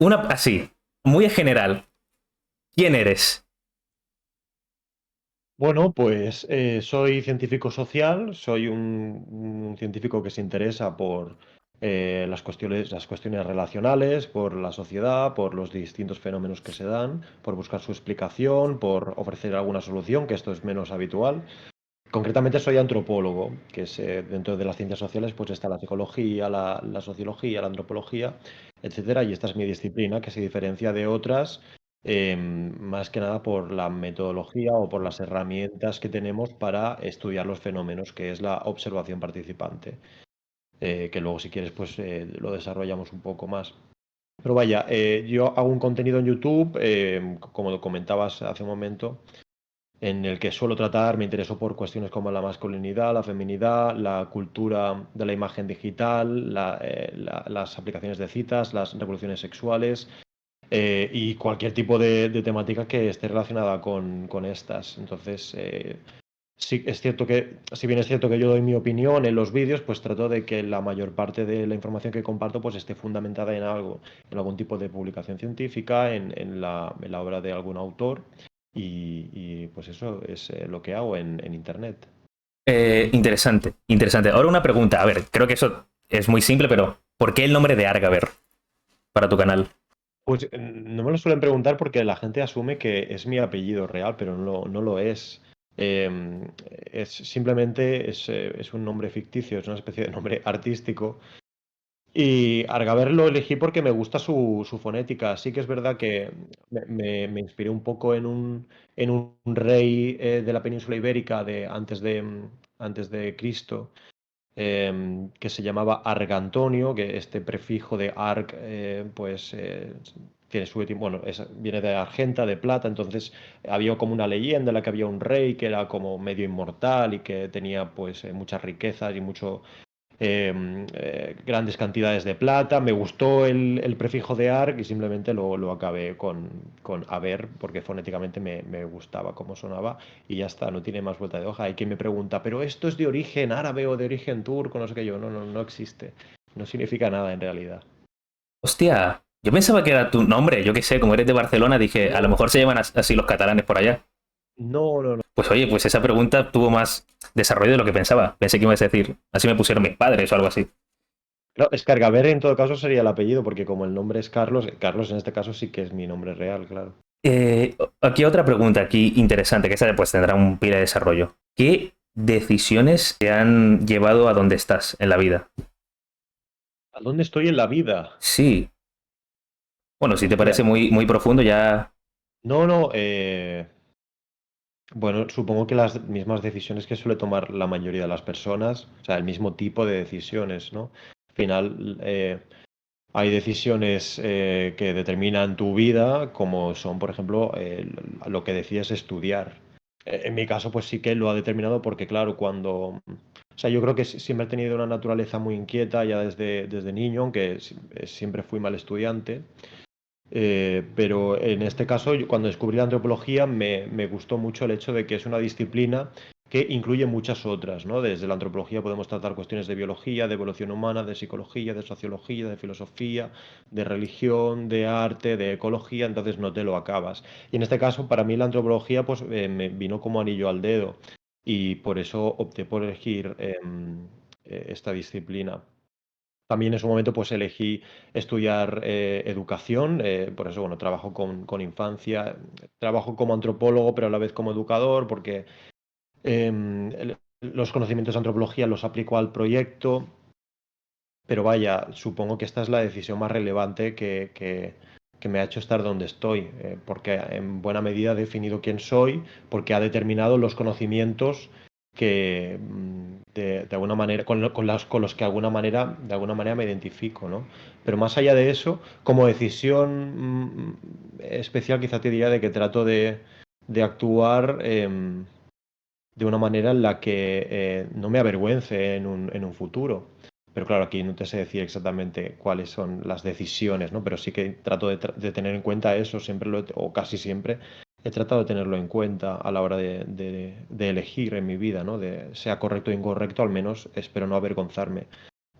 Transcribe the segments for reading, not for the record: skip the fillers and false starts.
Una así, muy en general. ¿Quién eres? Bueno, pues soy científico social, soy un científico que se interesa por las cuestiones relacionales, por la sociedad, por los distintos fenómenos que se dan, por buscar su explicación, por ofrecer alguna solución, que esto es menos habitual. Concretamente soy antropólogo, que es dentro de las ciencias sociales pues está la psicología, la sociología, la antropología, etcétera, y esta es mi disciplina que se diferencia de otras más que nada por la metodología o por las herramientas que tenemos para estudiar los fenómenos, que es la observación participante, que luego si quieres pues lo desarrollamos un poco más. Pero vaya, yo hago un contenido en YouTube, como lo comentabas hace un momento, en el que suelo tratar, me intereso por cuestiones como la masculinidad, la feminidad, la cultura de la imagen digital, las aplicaciones de citas, las revoluciones sexuales y cualquier tipo de temática que esté relacionada con estas. Entonces, sí, es cierto que, si bien es cierto que yo doy mi opinión en los vídeos, pues trato de que la mayor parte de la información que comparto pues esté fundamentada en algo, en algún tipo de publicación científica, en la obra de algún autor. Y, pues eso es lo que hago en Internet. Interesante, interesante. Ahora una pregunta. A ver, creo que eso es muy simple, pero ¿por qué el nombre de Argaver para tu canal? Pues no me lo suelen preguntar porque la gente asume que es mi apellido real, pero no lo es. Simplemente es un nombre ficticio, es una especie de nombre artístico. Y Argaber lo elegí porque me gusta su fonética. Sí que es verdad que me inspiré un poco en un rey de la península ibérica de antes de Cristo, que se llamaba Argantonio, que este prefijo de arg, pues tiene bueno, viene de argenta, de plata, entonces había como una leyenda en la que había un rey que era como medio inmortal y que tenía pues muchas riquezas y grandes cantidades de plata. Me gustó el prefijo de arg y simplemente lo acabé con haber, porque fonéticamente me gustaba cómo sonaba y ya está, no tiene más vuelta de hoja. Hay quien me pregunta, ¿pero esto es de origen árabe o de origen turco? No sé qué yo, no existe. No significa nada en realidad. Hostia, yo pensaba que era tu nombre. Yo qué sé, como eres de Barcelona, dije, a lo No, mejor se llaman así los catalanes por allá. no. Pues oye, pues esa pregunta tuvo más desarrollo de lo que pensaba. Pensé que ibas a decir, así me pusieron mis padres o algo así. Claro, es Escargaber en todo caso sería el apellido, porque como el nombre es Carlos, Carlos en este caso sí que es mi nombre real, claro. Aquí otra pregunta, aquí interesante, que esta pues tendrá un pila de desarrollo. ¿Qué decisiones te han llevado a donde estás en la vida? ¿A dónde estoy en la vida? Sí, bueno, si te Hostia, parece muy, muy profundo, ya. no. Bueno, supongo que las mismas decisiones que suele tomar la mayoría de las personas, o sea, el mismo tipo de decisiones, ¿no? Al final, hay decisiones que determinan tu vida, como son, por ejemplo, lo que decides estudiar. En mi caso, pues sí que lo ha determinado porque, claro, O sea, yo creo que siempre he tenido una naturaleza muy inquieta ya desde niño, aunque siempre fui mal estudiante. Pero en este caso, cuando descubrí la antropología, me gustó mucho el hecho de que es una disciplina que incluye muchas otras, ¿no? Desde la antropología podemos tratar cuestiones de biología, de evolución humana, de psicología, de sociología, de filosofía, de religión, de arte, de ecología, entonces no te lo acabas. Y en este caso, para mí la antropología pues me vino como anillo al dedo y por eso opté por elegir esta disciplina. También en su momento pues elegí estudiar educación, por eso bueno, trabajo con infancia, trabajo como antropólogo pero a la vez como educador porque los conocimientos de antropología los aplico al proyecto, pero vaya, supongo que esta es la decisión más relevante que me ha hecho estar donde estoy, porque en buena medida ha definido quién soy, porque ha determinado los conocimientos que de alguna manera, con los que de alguna manera me identifico, ¿no? Pero más allá de eso, como decisión especial, quizá te diría de que trato de actuar de una manera en la que no me avergüence en un futuro. Pero claro, aquí no te sé decir exactamente cuáles son las decisiones, ¿no? Pero sí que trato de tener en cuenta eso, o casi siempre he tratado de tenerlo en cuenta a la hora de elegir en mi vida, ¿no? Sea correcto o incorrecto, al menos espero no avergonzarme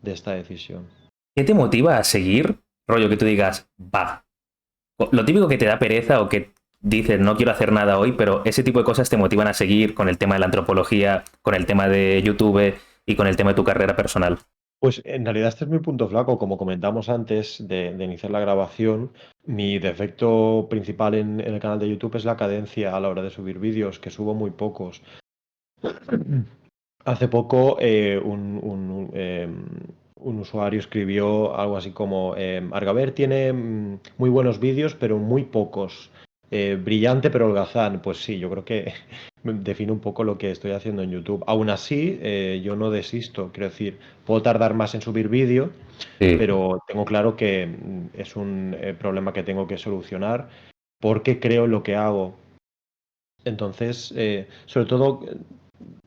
de esta decisión. ¿Qué te motiva a seguir? Rollo que tú digas, va. Lo típico que te da pereza o que dices no quiero hacer nada hoy, pero ese tipo de cosas te motivan a seguir con el tema de la antropología, con el tema de YouTube y con el tema de tu carrera personal. Pues en realidad este es mi punto flaco, como comentamos antes de iniciar la grabación, mi defecto principal en el canal de YouTube es la cadencia a la hora de subir vídeos, que subo muy pocos. Hace poco un usuario escribió algo así como, Argaber tiene muy buenos vídeos, pero muy pocos. Brillante pero holgazán. Pues sí, yo creo que define un poco lo que estoy haciendo en YouTube. Aún así, yo no desisto. Quiero decir, puedo tardar más en subir vídeo, Sí, pero tengo claro que es un problema que tengo que solucionar porque creo en lo que hago. Entonces, sobre todo,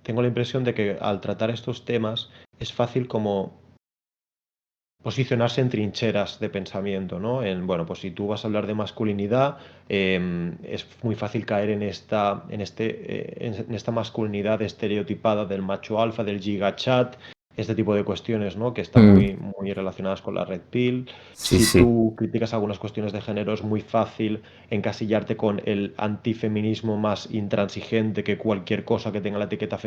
tengo la impresión de que al tratar estos temas es fácil como posicionarse en trincheras de pensamiento, ¿no? Bueno, pues si tú vas a hablar de masculinidad, es muy fácil caer en esta masculinidad estereotipada del macho alfa, del gigachat, este tipo de cuestiones, ¿no? Que están mm, muy relacionadas con la red pill. sí, Si sí, tú criticas algunas cuestiones de género, es muy fácil encasillarte con el antifeminismo más intransigente, que cualquier cosa que tenga la etiqueta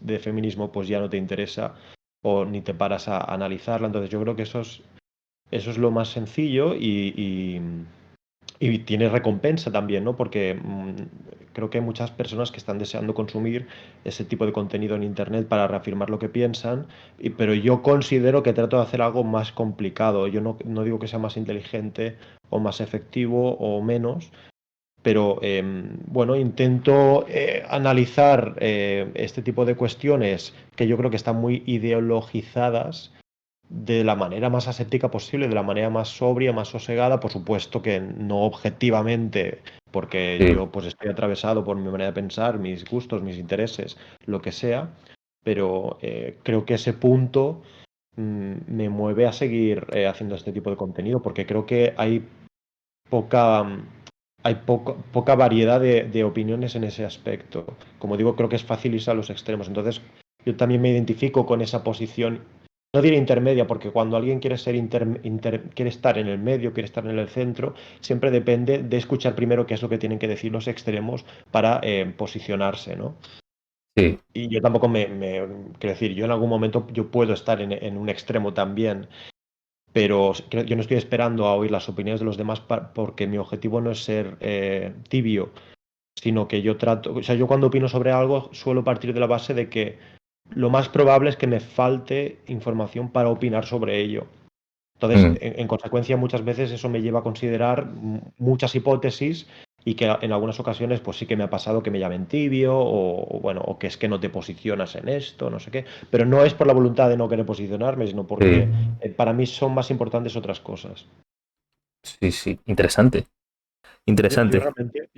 de feminismo, pues ya no te interesa o ni te paras a analizarla. Entonces yo creo que eso es lo más sencillo y tiene recompensa también, ¿no? Porque creo que hay muchas personas que están deseando consumir ese tipo de contenido en Internet para reafirmar lo que piensan, pero yo considero que trato de hacer algo más complicado. Yo no digo que sea más inteligente o más efectivo o menos, pero bueno, intento analizar este tipo de cuestiones que yo creo que están muy ideologizadas de la manera más aséptica posible, de la manera más sobria, más sosegada, por supuesto que no objetivamente, porque sí. yo pues estoy atravesado por mi manera de pensar, mis gustos, mis intereses, lo que sea, pero creo que ese punto me mueve a seguir haciendo este tipo de contenido, porque creo que poca, poca variedad de opiniones en ese aspecto. Como digo, creo que es fácil irse a los extremos. Entonces, yo también me identifico con esa posición, no diré intermedia, porque cuando alguien quiere quiere estar en el medio, quiere estar en el centro, siempre depende de escuchar primero qué es lo que tienen que decir los extremos para posicionarse, ¿no? Sí. Y yo tampoco quiero decir, yo en algún momento yo puedo estar en un extremo también, pero yo no estoy esperando a oír las opiniones de los demás porque mi objetivo no es ser tibio, sino que yo trato, o sea, yo cuando opino sobre algo suelo partir de la base de que lo más probable es que me falte información para opinar sobre ello. Entonces, Mm. en consecuencia, muchas veces eso me lleva a considerar muchas hipótesis y que en algunas ocasiones, pues sí que me ha pasado que me llamen tibio bueno, o que es que no te posicionas en esto, no sé qué. Pero no es por la voluntad de no querer posicionarme, sino Sí, porque para mí son más importantes otras cosas. sí, sí. Interesante. Yo Interesante. realmente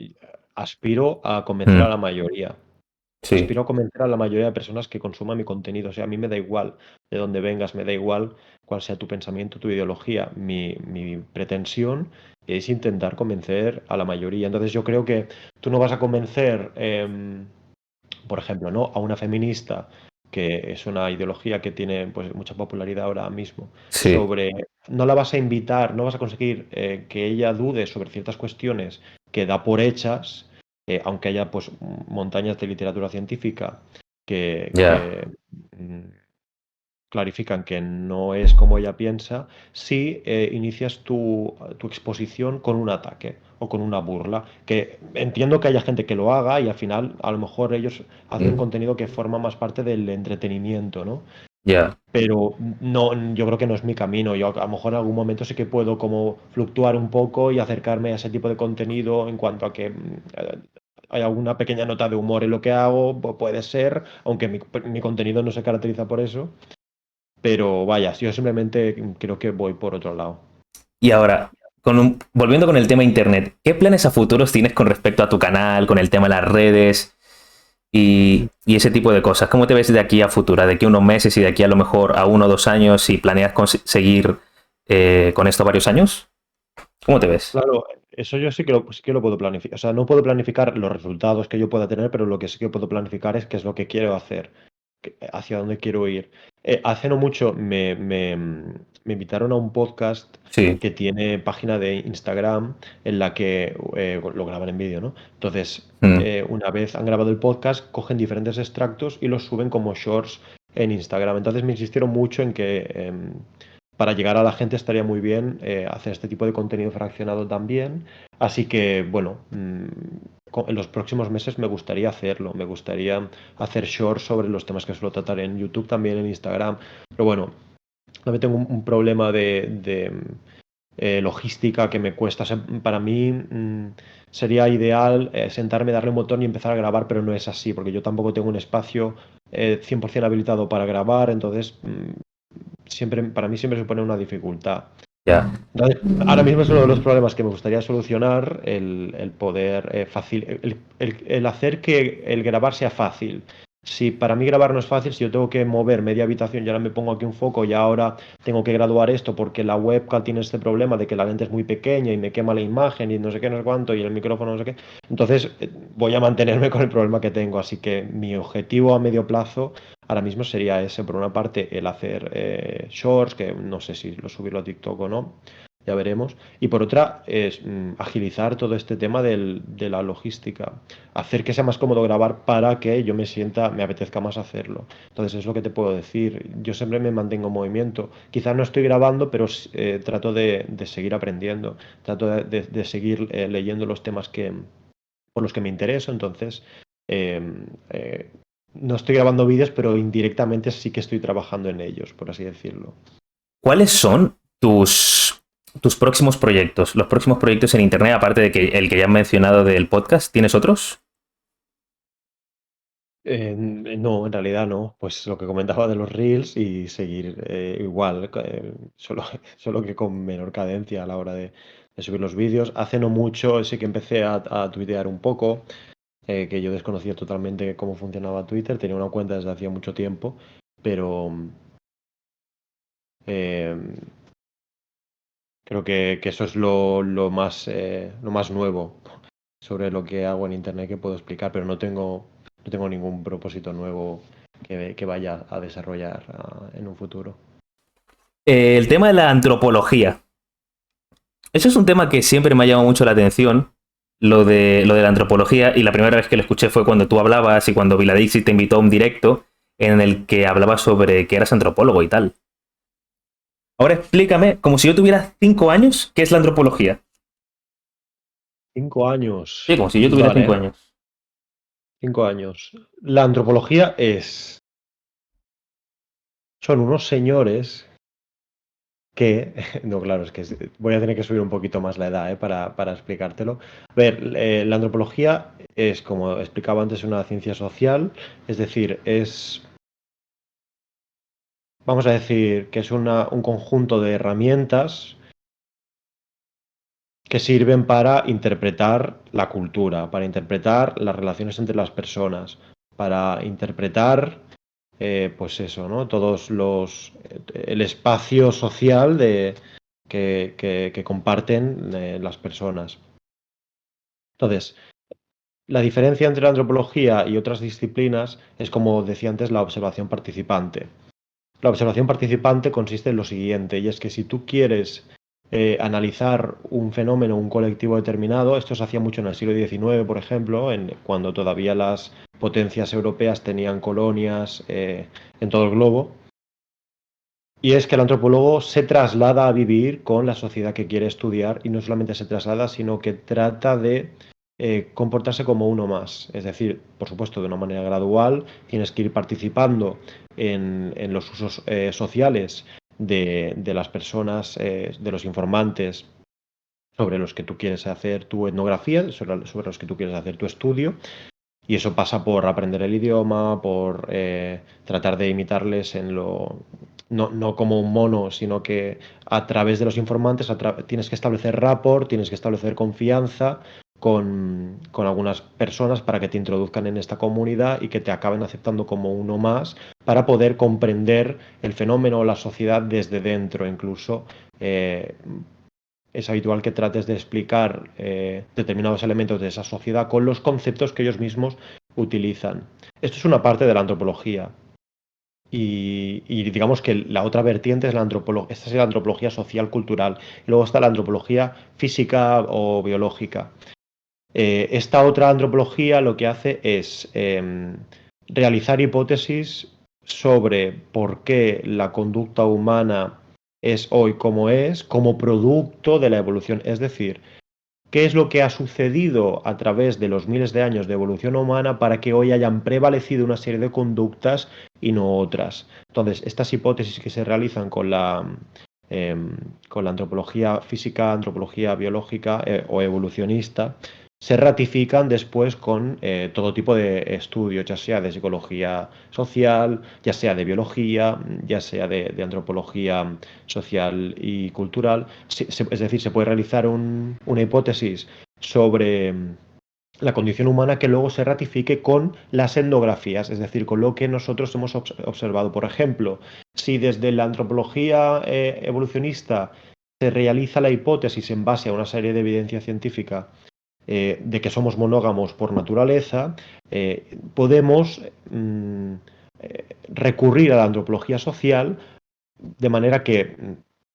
aspiro a convencer a Mm, la mayoría. sí, Aspiro a convencer a la mayoría de personas que consuman mi contenido. O sea, a mí me da igual de dónde vengas, me da igual cuál sea tu pensamiento, tu ideología. Mi pretensión es intentar convencer a la mayoría. Entonces yo creo que tú no vas a convencer, por ejemplo, ¿no? A una feminista, que es una ideología que tiene pues, mucha popularidad ahora mismo, sí. no la vas a invitar, no vas a conseguir que ella dude sobre ciertas cuestiones que da por hechas, aunque haya pues montañas de literatura científica Ya. que clarifican que no es como ella piensa, si inicias tu exposición con un ataque o con una burla. Que entiendo que haya gente que lo haga y al final a lo mejor ellos hacen un Mm, contenido que forma más parte del entretenimiento, ¿no? ya. Pero no, yo creo que no es mi camino. Yo a lo mejor en algún momento sí que puedo como fluctuar un poco y acercarme a ese tipo de contenido en cuanto a que hay alguna pequeña nota de humor en lo que hago, puede ser, aunque mi contenido no se caracteriza por eso. Pero vaya, yo simplemente creo que voy por otro lado. Y ahora, volviendo con el tema internet, ¿qué planes a futuros tienes con respecto a tu canal, con el tema de las redes y ese tipo de cosas? ¿Cómo te ves de aquí a futuro, de aquí a unos meses y de aquí a lo mejor a 1 o 2 años, si planeas seguir con esto varios años? ¿Cómo te ves? Claro, eso yo sí que lo puedo planificar. O sea, no puedo planificar los resultados que yo pueda tener, pero lo que sí que puedo planificar es qué es lo que quiero hacer. hacia dónde quiero ir. Hace no mucho me invitaron a un podcast Sí. que tiene página de Instagram en la que lo graban en vídeo, ¿no? Entonces, Mm, una vez han grabado el podcast, cogen diferentes extractos y los suben como shorts en Instagram. Entonces me insistieron mucho en que para llegar a la gente estaría muy bien hacer este tipo de contenido fraccionado también. Así que, bueno, en los próximos meses me gustaría hacerlo. Me gustaría hacer shorts sobre los temas que suelo tratar en YouTube, también en Instagram. Pero bueno, también tengo un problema de logística que me cuesta. O sea, para mí sería ideal sentarme, darle un botón y empezar a grabar, pero no es así, porque yo tampoco tengo un espacio 100% habilitado para grabar, entonces siempre, para mí siempre supone una dificultad. ya. Entonces, ahora mismo es uno de los problemas que me gustaría solucionar, el poder el hacer que el grabar sea fácil. Si para mí grabar no es fácil, si yo tengo que mover media habitación y ahora me pongo aquí un foco y ahora tengo que graduar esto porque la webcam tiene este problema de que la lente es muy pequeña y me quema la imagen y no sé qué, no sé cuánto y el micrófono no sé qué, entonces voy a mantenerme con el problema que tengo. Así que mi objetivo a medio plazo ahora mismo sería ese, por una parte, el hacer shorts, que no sé si lo subirlo a TikTok o no, ya veremos. Y por otra, es agilizar todo este tema de la logística, hacer que sea más cómodo grabar para que yo me sienta, me apetezca más hacerlo. Entonces, es lo que te puedo decir. Yo siempre me mantengo en movimiento. Quizás no estoy grabando, pero trato de seguir aprendiendo, trato de seguir leyendo los temas por los que me intereso. Entonces, eh, eh, no estoy grabando vídeos, pero indirectamente sí que estoy trabajando en ellos, por así decirlo. ¿Cuáles son tus próximos proyectos? Los próximos proyectos en Internet, aparte de que el que ya he mencionado del podcast, ¿tienes otros? No, en realidad no. Pues lo que comentaba de los Reels y seguir igual, solo, solo que con menor cadencia a la hora de subir los vídeos. Hace no mucho sí que empecé a tuitear un poco, que yo desconocía totalmente cómo funcionaba Twitter. Tenía una cuenta desde hacía mucho tiempo, pero eh, creo que eso es lo más nuevo sobre lo que hago en Internet que puedo explicar, pero no tengo ningún propósito nuevo que vaya a desarrollar en un futuro. El tema de la antropología. Eso es un tema que siempre me ha llamado mucho la atención, lo de la antropología, y la primera vez que lo escuché fue cuando tú hablabas y cuando Viladixi te invitó a un directo en el que hablabas sobre que eras antropólogo y tal. Ahora explícame, como si yo tuviera 5 años, ¿qué es la antropología? 5 años. Sí, como si yo tuviera cinco Vale, años. 5 años. La antropología son unos señores que, no, claro, es que voy a tener que subir un poquito más la edad, para explicártelo. A ver, la antropología es, como explicaba antes, una ciencia social, es decir, vamos a decir, que es un conjunto de herramientas que sirven para interpretar la cultura, para interpretar las relaciones entre las personas, para interpretar, pues eso, ¿no? El espacio social que comparten las personas. Entonces, la diferencia entre la antropología y otras disciplinas es, como decía antes, la observación participante. La observación participante consiste en lo siguiente, y es que si tú quieres analizar un fenómeno, un colectivo determinado, esto se hacía mucho en el siglo XIX, por ejemplo, cuando todavía las potencias europeas tenían colonias en todo el globo, y es que el antropólogo se traslada a vivir con la sociedad que quiere estudiar y no solamente se traslada, sino que trata de comportarse como uno más. Es decir, por supuesto, de una manera gradual, tienes que ir participando en los usos sociales de las personas, de los informantes sobre los que tú quieres hacer tu etnografía, sobre los que tú quieres hacer tu estudio. Y eso pasa por aprender el idioma, por tratar de imitarles no como un mono, sino que a través de los informantes tienes que establecer rapport, tienes que establecer confianza con algunas personas para que te introduzcan en esta comunidad y que te acaben aceptando como uno más, para poder comprender el fenómeno o la sociedad desde dentro. Incluso es habitual que trates de explicar determinados elementos de esa sociedad con los conceptos que ellos mismos utilizan. Esto es una parte de la antropología. y digamos que la otra vertiente es la antropología, esta es la antropología social cultural, y luego está la antropología física o biológica. Esta otra antropología lo que hace es realizar hipótesis sobre por qué la conducta humana es hoy como es, como producto de la evolución. Es decir, qué es lo que ha sucedido a través de los miles de años de evolución humana para que hoy hayan prevalecido una serie de conductas y no otras. Entonces, estas hipótesis que se realizan eh, con la antropología física, antropología biológica o evolucionista, se ratifican después con todo tipo de estudios, ya sea de psicología social, ya sea de biología, ya sea de antropología social y cultural. Es decir, se puede realizar una hipótesis sobre la condición humana que luego se ratifique con las etnografías, es decir, con lo que nosotros hemos observado. Por ejemplo, si desde la antropología evolucionista se realiza la hipótesis en base a una serie de evidencia científica de que somos monógamos por naturaleza, podemos recurrir a la antropología social de manera que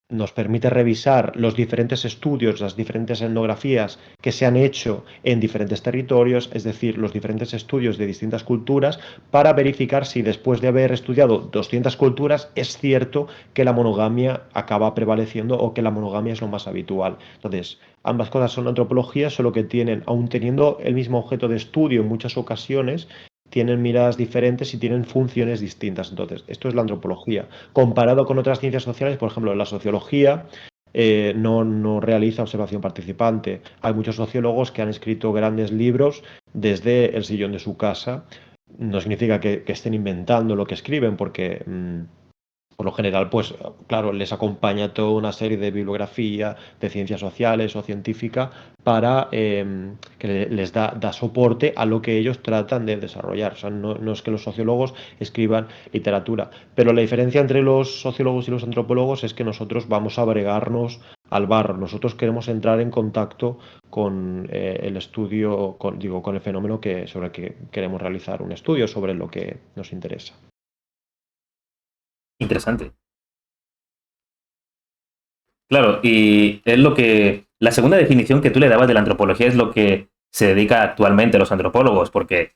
nos permite revisar los diferentes estudios, las diferentes etnografías que se han hecho en diferentes territorios, es decir, los diferentes estudios de distintas culturas, para verificar si después de haber estudiado 200 culturas es cierto que la monogamia acaba prevaleciendo o que la monogamia es lo más habitual. Entonces, ambas cosas son antropologías, solo que tienen, aun teniendo el mismo objeto de estudio en muchas ocasiones, tienen miradas diferentes y tienen funciones distintas. Entonces, esto es la antropología. Comparado con otras ciencias sociales, por ejemplo, la sociología no realiza observación participante. Hay muchos sociólogos que han escrito grandes libros desde el sillón de su casa. No significa que estén inventando lo que escriben, porque por lo general, pues claro, les acompaña toda una serie de bibliografía de ciencias sociales o científica para que les da soporte a lo que ellos tratan de desarrollar. O sea, no es que los sociólogos escriban literatura, pero la diferencia entre los sociólogos y los antropólogos es que nosotros vamos a bregarnos al barro. Nosotros queremos entrar en contacto con el estudio, con el fenómeno sobre el que queremos realizar un estudio, sobre lo que nos interesa. Interesante. Claro, y es lo que... La segunda definición que tú le dabas de la antropología es lo que se dedica actualmente a los antropólogos, porque,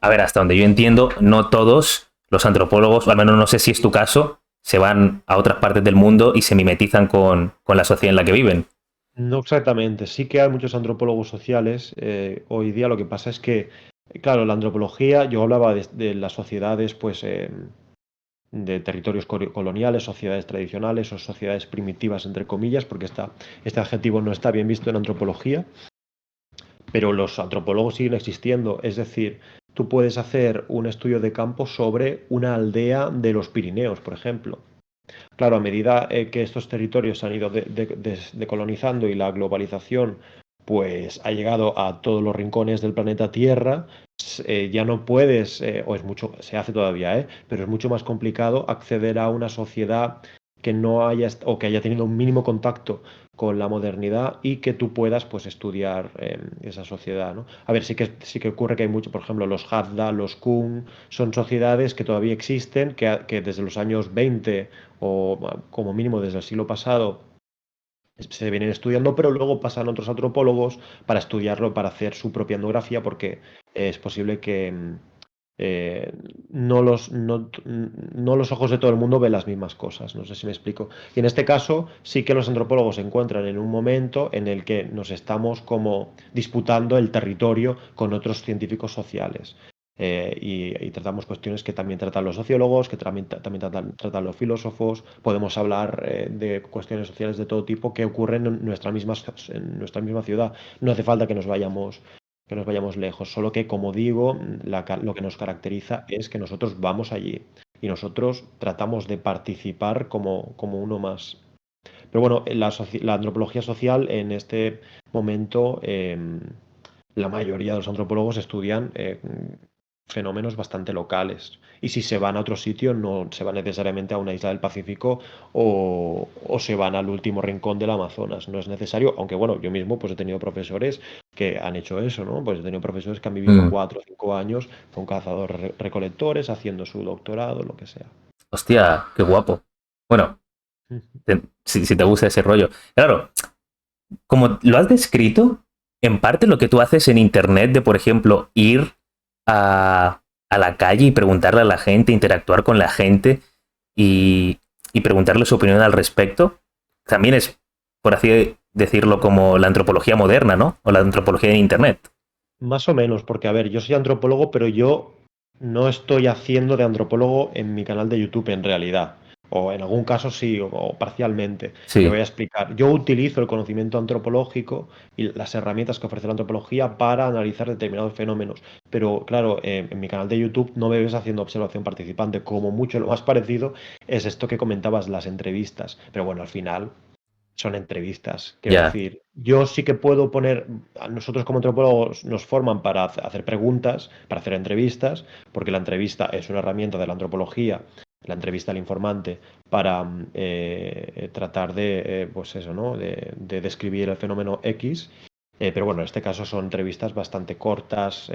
a ver, hasta donde yo entiendo, no todos los antropólogos, o al menos no sé si es tu caso, se van a otras partes del mundo y se mimetizan con la sociedad en la que viven. No exactamente, sí que hay muchos antropólogos sociales. Hoy día lo que pasa es que, claro, la antropología, yo hablaba de las sociedades, pues, de territorios coloniales, sociedades tradicionales o sociedades primitivas, entre comillas, porque este adjetivo no está bien visto en antropología, pero los antropólogos siguen existiendo. Es decir, tú puedes hacer un estudio de campo sobre una aldea de los Pirineos, por ejemplo. Claro, a medida que estos territorios se han ido decolonizando y la globalización pues ha llegado a todos los rincones del planeta Tierra, ya no puedes, o es mucho, se hace todavía, pero es mucho más complicado acceder a una sociedad que no haya o que haya tenido un mínimo contacto con la modernidad y que tú puedas pues estudiar esa sociedad, ¿no? A ver, sí que ocurre que hay mucho, por ejemplo, los Hadza, los Kun, son sociedades que todavía existen, que desde los años 20 o como mínimo desde el siglo pasado se vienen estudiando, pero luego pasan otros antropólogos para estudiarlo, para hacer su propia etnografía, porque es posible que eh, no los ojos de todo el mundo ven las mismas cosas. No sé si me explico. Y en este caso sí que los antropólogos se encuentran en un momento en el que nos estamos como disputando el territorio con otros científicos sociales. Y tratamos cuestiones que también tratan los sociólogos, que también tratan los filósofos. Podemos hablar de cuestiones sociales de todo tipo que ocurren en nuestra misma ciudad. No hace falta que nos vayamos lejos, solo que, como digo, lo que nos caracteriza es que nosotros vamos allí y nosotros tratamos de participar como uno más. Pero bueno, la antropología social en este momento, la mayoría de los antropólogos estudian fenómenos bastante locales. Y si se van a otro sitio, no se van necesariamente a una isla del Pacífico o se van al último rincón del Amazonas. No es necesario, aunque bueno, yo mismo pues he tenido profesores que han hecho eso, ¿no? Pues he tenido profesores que han vivido Mm. 4 o 5 años con cazadores recolectores, haciendo su doctorado, lo que sea. Hostia, qué guapo. Bueno, Ujú. si te gusta ese rollo. Claro, como lo has descrito, en parte lo que tú haces en internet de, por ejemplo, ir a la calle y preguntarle a la gente, interactuar con la gente y, y preguntarle su opinión al respecto, también es, por así decirlo, como la antropología moderna, ¿no? O la antropología en internet. Más o menos, porque a ver, yo soy antropólogo, pero yo no estoy haciendo de antropólogo en mi canal de YouTube en realidad. O en algún caso sí, o parcialmente. Me Sí, voy a explicar. Yo utilizo el conocimiento antropológico y las herramientas que ofrece la antropología para analizar determinados fenómenos. Pero claro, en mi canal de YouTube no me ves haciendo observación participante. Como mucho, lo más parecido es esto que comentabas, las entrevistas. Pero bueno, al final son entrevistas. Quiero ya. decir, yo sí que puedo poner, a nosotros como antropólogos nos forman para hacer preguntas, para hacer entrevistas, porque la entrevista es una herramienta de la antropología, la entrevista al informante, para tratar de, pues eso, ¿no? De describir el fenómeno X. Pero bueno, en este caso son entrevistas bastante cortas.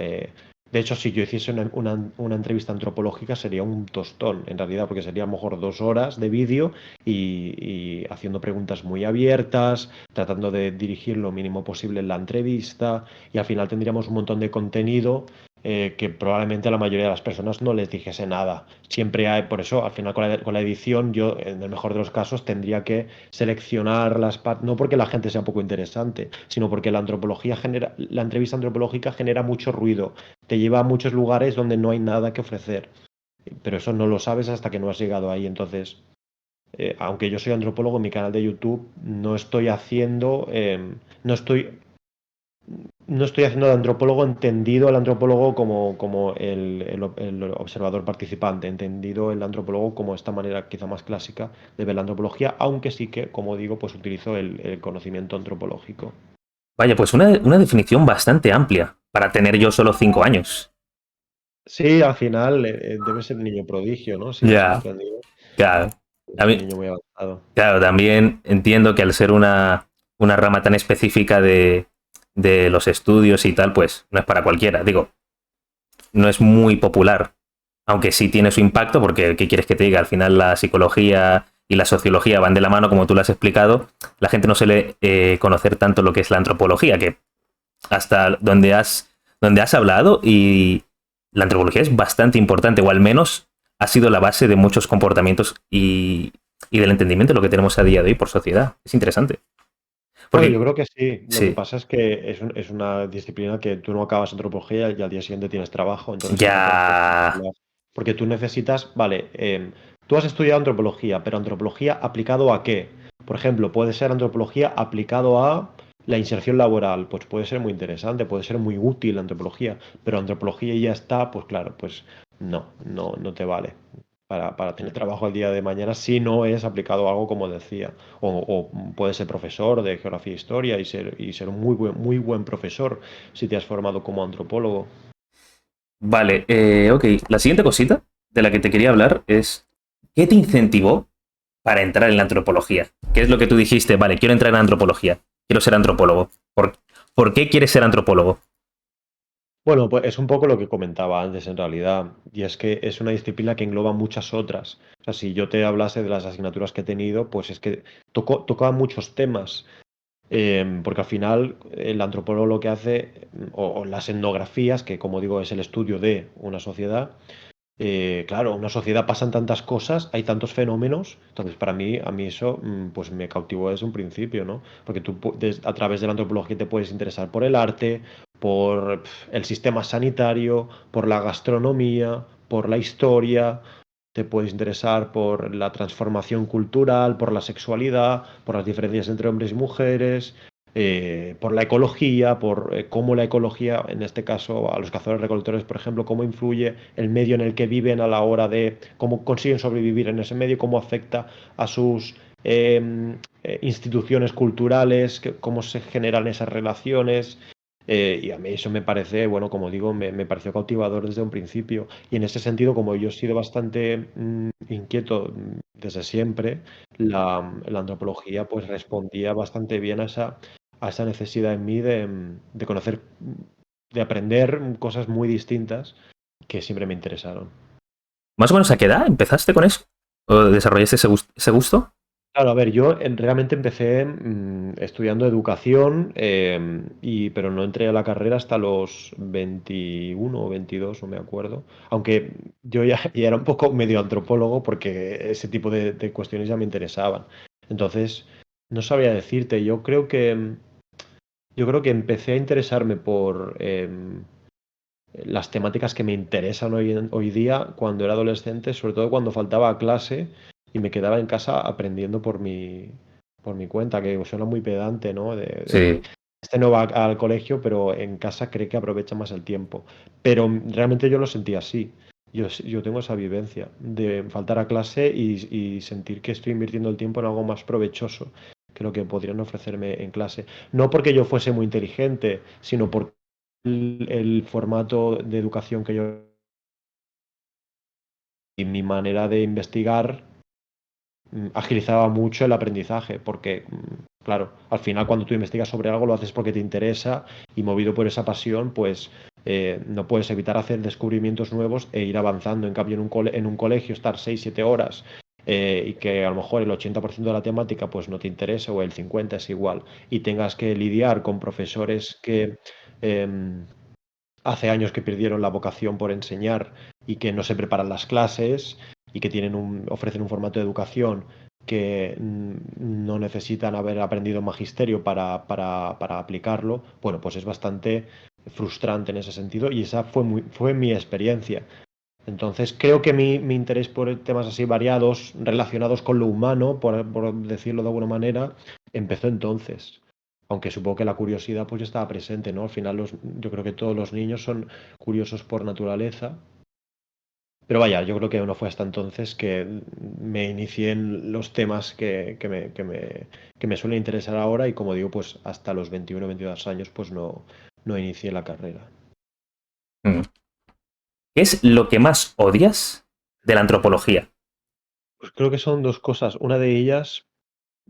De hecho, si yo hiciese una entrevista antropológica sería un tostón, en realidad, porque sería a lo mejor 2 horas de vídeo y haciendo preguntas muy abiertas, tratando de dirigir lo mínimo posible en la entrevista y al final tendríamos un montón de contenido que probablemente a la mayoría de las personas no les dijese nada. Siempre hay, por eso al final con la edición yo en el mejor de los casos tendría que seleccionar las partes, no porque la gente sea poco interesante, sino porque la antropología genera, la entrevista antropológica genera mucho ruido, te lleva a muchos lugares donde no hay nada que ofrecer. Pero eso no lo sabes hasta que no has llegado ahí. Entonces, aunque yo soy antropólogo, en mi canal de YouTube no estoy haciendo, no estoy haciendo de antropólogo entendido el antropólogo como el observador participante, entendido el antropólogo como esta manera quizá más clásica de ver la antropología, aunque sí que, como digo, pues utilizo el conocimiento antropológico. Vaya, pues una definición bastante amplia para tener yo solo 5 años. Sí, al final debe ser niño prodigio, ¿no? Si lo has Ya, comprendido, claro. A es un mí, niño muy avanzado. claro, también entiendo que al ser una rama tan específica de los estudios y tal, pues no es para cualquiera. Digo, no es muy popular, aunque sí tiene su impacto, porque ¿qué quieres que te diga? Al final la psicología y la sociología van de la mano, como tú lo has explicado. La gente no suele conocer tanto lo que es la antropología, que hasta donde has hablado, y la antropología es bastante importante, o al menos ha sido la base de muchos comportamientos y del entendimiento de lo que tenemos a día de hoy por sociedad. Es interesante. Bueno, yo Porque, creo que sí. Lo que sí, pasa es que es una disciplina que tú no acabas antropología y al día siguiente tienes trabajo, entonces ya, sí me parece espectacular. Porque tú necesitas, vale, tú has estudiado antropología, pero antropología aplicado ¿a qué? Por ejemplo, puede ser antropología aplicado a la inserción laboral, pues puede ser muy interesante, puede ser muy útil la antropología, pero antropología y ya está, pues claro, pues no te vale para tener trabajo el día de mañana si no es aplicado a algo como decía. O puedes ser profesor de geografía e historia y ser un muy buen profesor si te has formado como antropólogo. vale, ok. La siguiente cosita de la que te quería hablar es, ¿qué te incentivó para entrar en la antropología? ¿Qué es lo que tú dijiste? Vale, quiero entrar en antropología, quiero ser antropólogo. ¿Por qué quieres ser antropólogo? Bueno, pues es un poco lo que comentaba antes en realidad, y es que es una disciplina que engloba muchas otras. O sea, si yo te hablase de las asignaturas que he tenido, pues es que tocaba muchos temas. Porque al final el antropólogo lo que hace, o las etnografías, que como digo es el estudio de una sociedad, claro, en una sociedad pasan tantas cosas, hay tantos fenómenos, entonces a mí eso pues me cautivó desde un principio, ¿no? Porque tú a través de la antropología te puedes interesar por el arte, por el sistema sanitario, por la gastronomía, por la historia, te puedes interesar por la transformación cultural, por la sexualidad, por las diferencias entre hombres y mujeres, por la ecología, por cómo la ecología, en este caso a los cazadores recolectores, por ejemplo, cómo influye el medio en el que viven a la hora de cómo consiguen sobrevivir en ese medio, cómo afecta a sus instituciones culturales, cómo se generan esas relaciones. Y a mí eso me parece, bueno, como digo, me pareció cautivador desde un principio. Y en ese sentido, como yo he sido bastante inquieto desde siempre, la antropología pues respondía bastante bien a esa necesidad en mí de conocer, de aprender cosas muy distintas que siempre me interesaron. ¿Más o menos a qué edad empezaste con eso? ¿O desarrollaste ese gusto? Claro, a ver, yo realmente empecé estudiando educación, pero no entré a la carrera hasta los 21 o 22, no me acuerdo. Aunque yo ya era un poco medio antropólogo porque ese tipo de cuestiones ya me interesaban. Entonces, no sabría decirte, yo creo que empecé a interesarme por las temáticas que me interesan hoy día cuando era adolescente, sobre todo cuando faltaba a clase y me quedaba en casa aprendiendo por mi cuenta, que suena muy pedante, ¿no? Sí. Este no va al colegio, pero en casa cree que aprovecha más el tiempo. Pero realmente yo lo sentí así. Yo tengo esa vivencia de faltar a clase y sentir que estoy invirtiendo el tiempo en algo más provechoso que lo que podrían ofrecerme en clase. No porque yo fuese muy inteligente, sino porque el formato de educación que yo y mi manera de investigar agilizaba mucho el aprendizaje, porque, claro, al final cuando tú investigas sobre algo lo haces porque te interesa y movido por esa pasión, pues no puedes evitar hacer descubrimientos nuevos e ir avanzando. En cambio, en un colegio estar 6 7 horas y que a lo mejor el 80% de la temática pues no te interese o el 50% es igual y tengas que lidiar con profesores que eh, hace años que perdieron la vocación por enseñar y que no se preparan las clases y que ofrecen un formato de educación que no necesitan haber aprendido magisterio para aplicarlo, bueno, pues es bastante frustrante en ese sentido y esa fue mi experiencia. Entonces, creo que mi interés por temas así variados, relacionados con lo humano, por decirlo de alguna manera, empezó entonces. Aunque supongo que la curiosidad pues ya estaba presente, ¿no? Al final yo creo que todos los niños son curiosos por naturaleza. Pero vaya, yo creo que no fue hasta entonces que me inicié en los temas que me suelen interesar ahora y como digo, pues hasta los 21 o 22 años pues no inicié la carrera. Mm. ¿Qué es lo que más odias de la antropología? Pues creo que son dos cosas. Una de ellas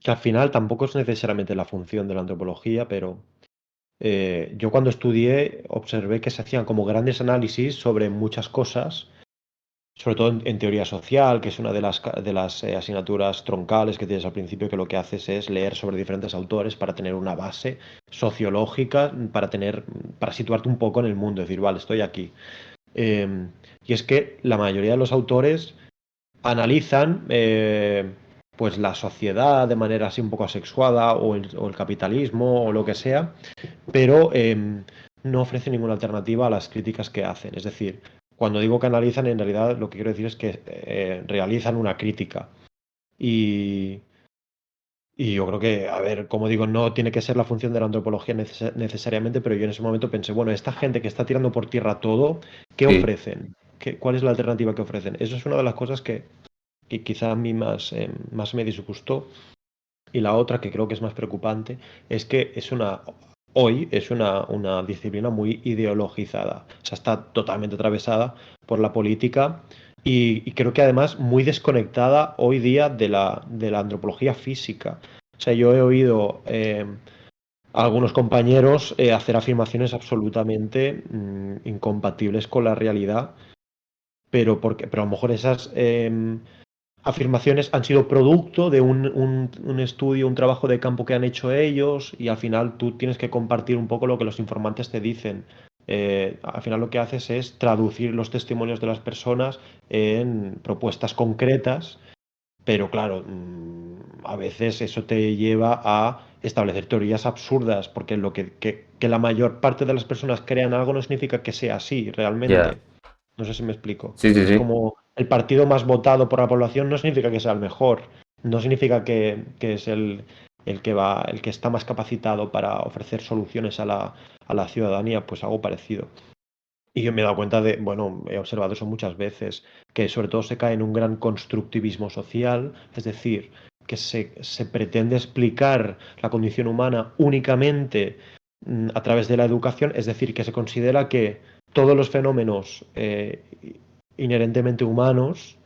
que al final tampoco es necesariamente la función de la antropología, pero yo cuando estudié observé que se hacían como grandes análisis sobre muchas cosas, sobre todo en teoría social, que es una de las asignaturas troncales que tienes al principio, que lo que haces es leer sobre diferentes autores para tener una base sociológica, para situarte un poco en el mundo, decir, vale, estoy aquí. Eh, y es que la mayoría de los autores analizan pues la sociedad de manera así un poco asexuada o el capitalismo o lo que sea, pero no ofrecen ninguna alternativa a las críticas que hacen. Es decir, cuando digo que analizan, en realidad lo que quiero decir es que realizan una crítica. Y, y yo creo que, a ver, como digo, no tiene que ser la función de la antropología necesariamente, pero yo en ese momento pensé, bueno, esta gente que está tirando por tierra todo, ¿qué Sí, ofrecen? ¿Cuál es la alternativa que ofrecen? Eso es una de las cosas que quizá a mí más me disgustó. Y la otra, que creo que es más preocupante, es que hoy es una disciplina muy ideologizada. O sea, está totalmente atravesada por la política y creo que además muy desconectada hoy día de la antropología física. O sea, yo he oído a algunos compañeros hacer afirmaciones absolutamente incompatibles con la realidad, pero a lo mejor esas afirmaciones han sido producto de un estudio, un trabajo de campo que han hecho ellos y al final tú tienes que compartir un poco lo que los informantes te dicen. Al final lo que haces es traducir los testimonios de las personas en propuestas concretas, pero claro, a veces eso te lleva a establecer teorías absurdas, porque que la mayor parte de las personas crean algo no significa que sea así ya. realmente. No sé si me explico. Sí, sí, Es sí. como el partido más votado por la población no significa que sea el mejor, no significa que es el que está más capacitado para ofrecer soluciones a la ciudadanía, pues algo parecido. Y yo me he dado cuenta bueno, he observado eso muchas veces, que sobre todo se cae en un gran constructivismo social, es decir, que se pretende explicar la condición humana únicamente a través de la educación, es decir, que se considera que todos los fenómenos inherentemente humanos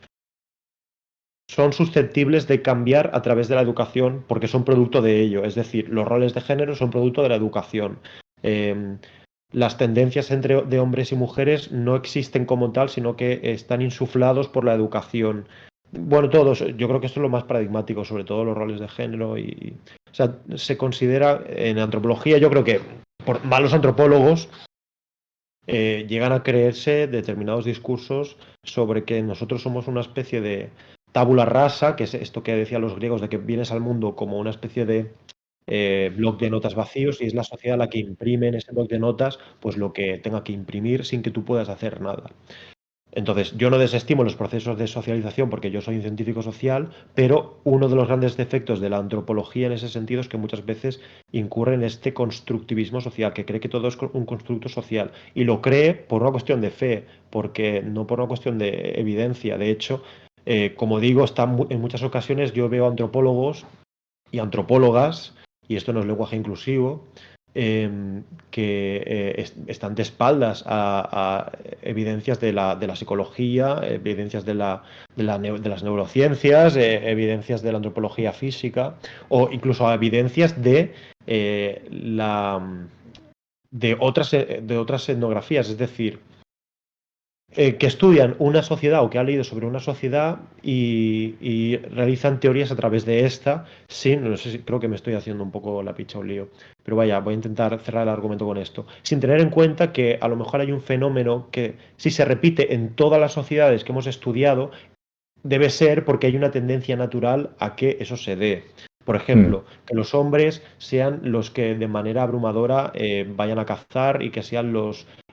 son susceptibles de cambiar a través de la educación porque son producto de ello, es decir, los roles de género son producto de la educación. Eh, las tendencias de hombres y mujeres no existen como tal, sino que están insuflados por la educación. Bueno, todos, yo creo que esto es lo más paradigmático, sobre todo los roles de género o sea, se considera en antropología, yo creo que por malos antropólogos llegan a creerse determinados discursos sobre que nosotros somos una especie de tabula rasa, que es esto que decían los griegos, de que vienes al mundo como una especie de bloc de notas vacíos y es la sociedad la que imprime en ese bloc de notas pues lo que tenga que imprimir sin que tú puedas hacer nada. Entonces, yo no desestimo los procesos de socialización porque yo soy un científico social, pero uno de los grandes defectos de la antropología en ese sentido es que muchas veces incurre en este constructivismo social, que cree que todo es un constructo social y lo cree por una cuestión de fe, porque no por una cuestión de evidencia. De hecho, como digo, en muchas ocasiones yo veo antropólogos y antropólogas, y esto no es lenguaje inclusivo, que están de espaldas a evidencias de la psicología, evidencias de las neurociencias, evidencias de la antropología física, o incluso a evidencias eh, la, de otras etnografías. Es decir, que estudian una sociedad o que han leído sobre una sociedad y realizan teorías a través de esta, sin, no sé si creo que me estoy haciendo un poco la picha un lío, pero vaya, voy a intentar cerrar el argumento con esto, sin tener en cuenta que a lo mejor hay un fenómeno que si se repite en todas las sociedades que hemos estudiado, debe ser porque hay una tendencia natural a que eso se dé. Por Mm, ejemplo, que los hombres sean los que de manera abrumadora vayan a cazar y que sean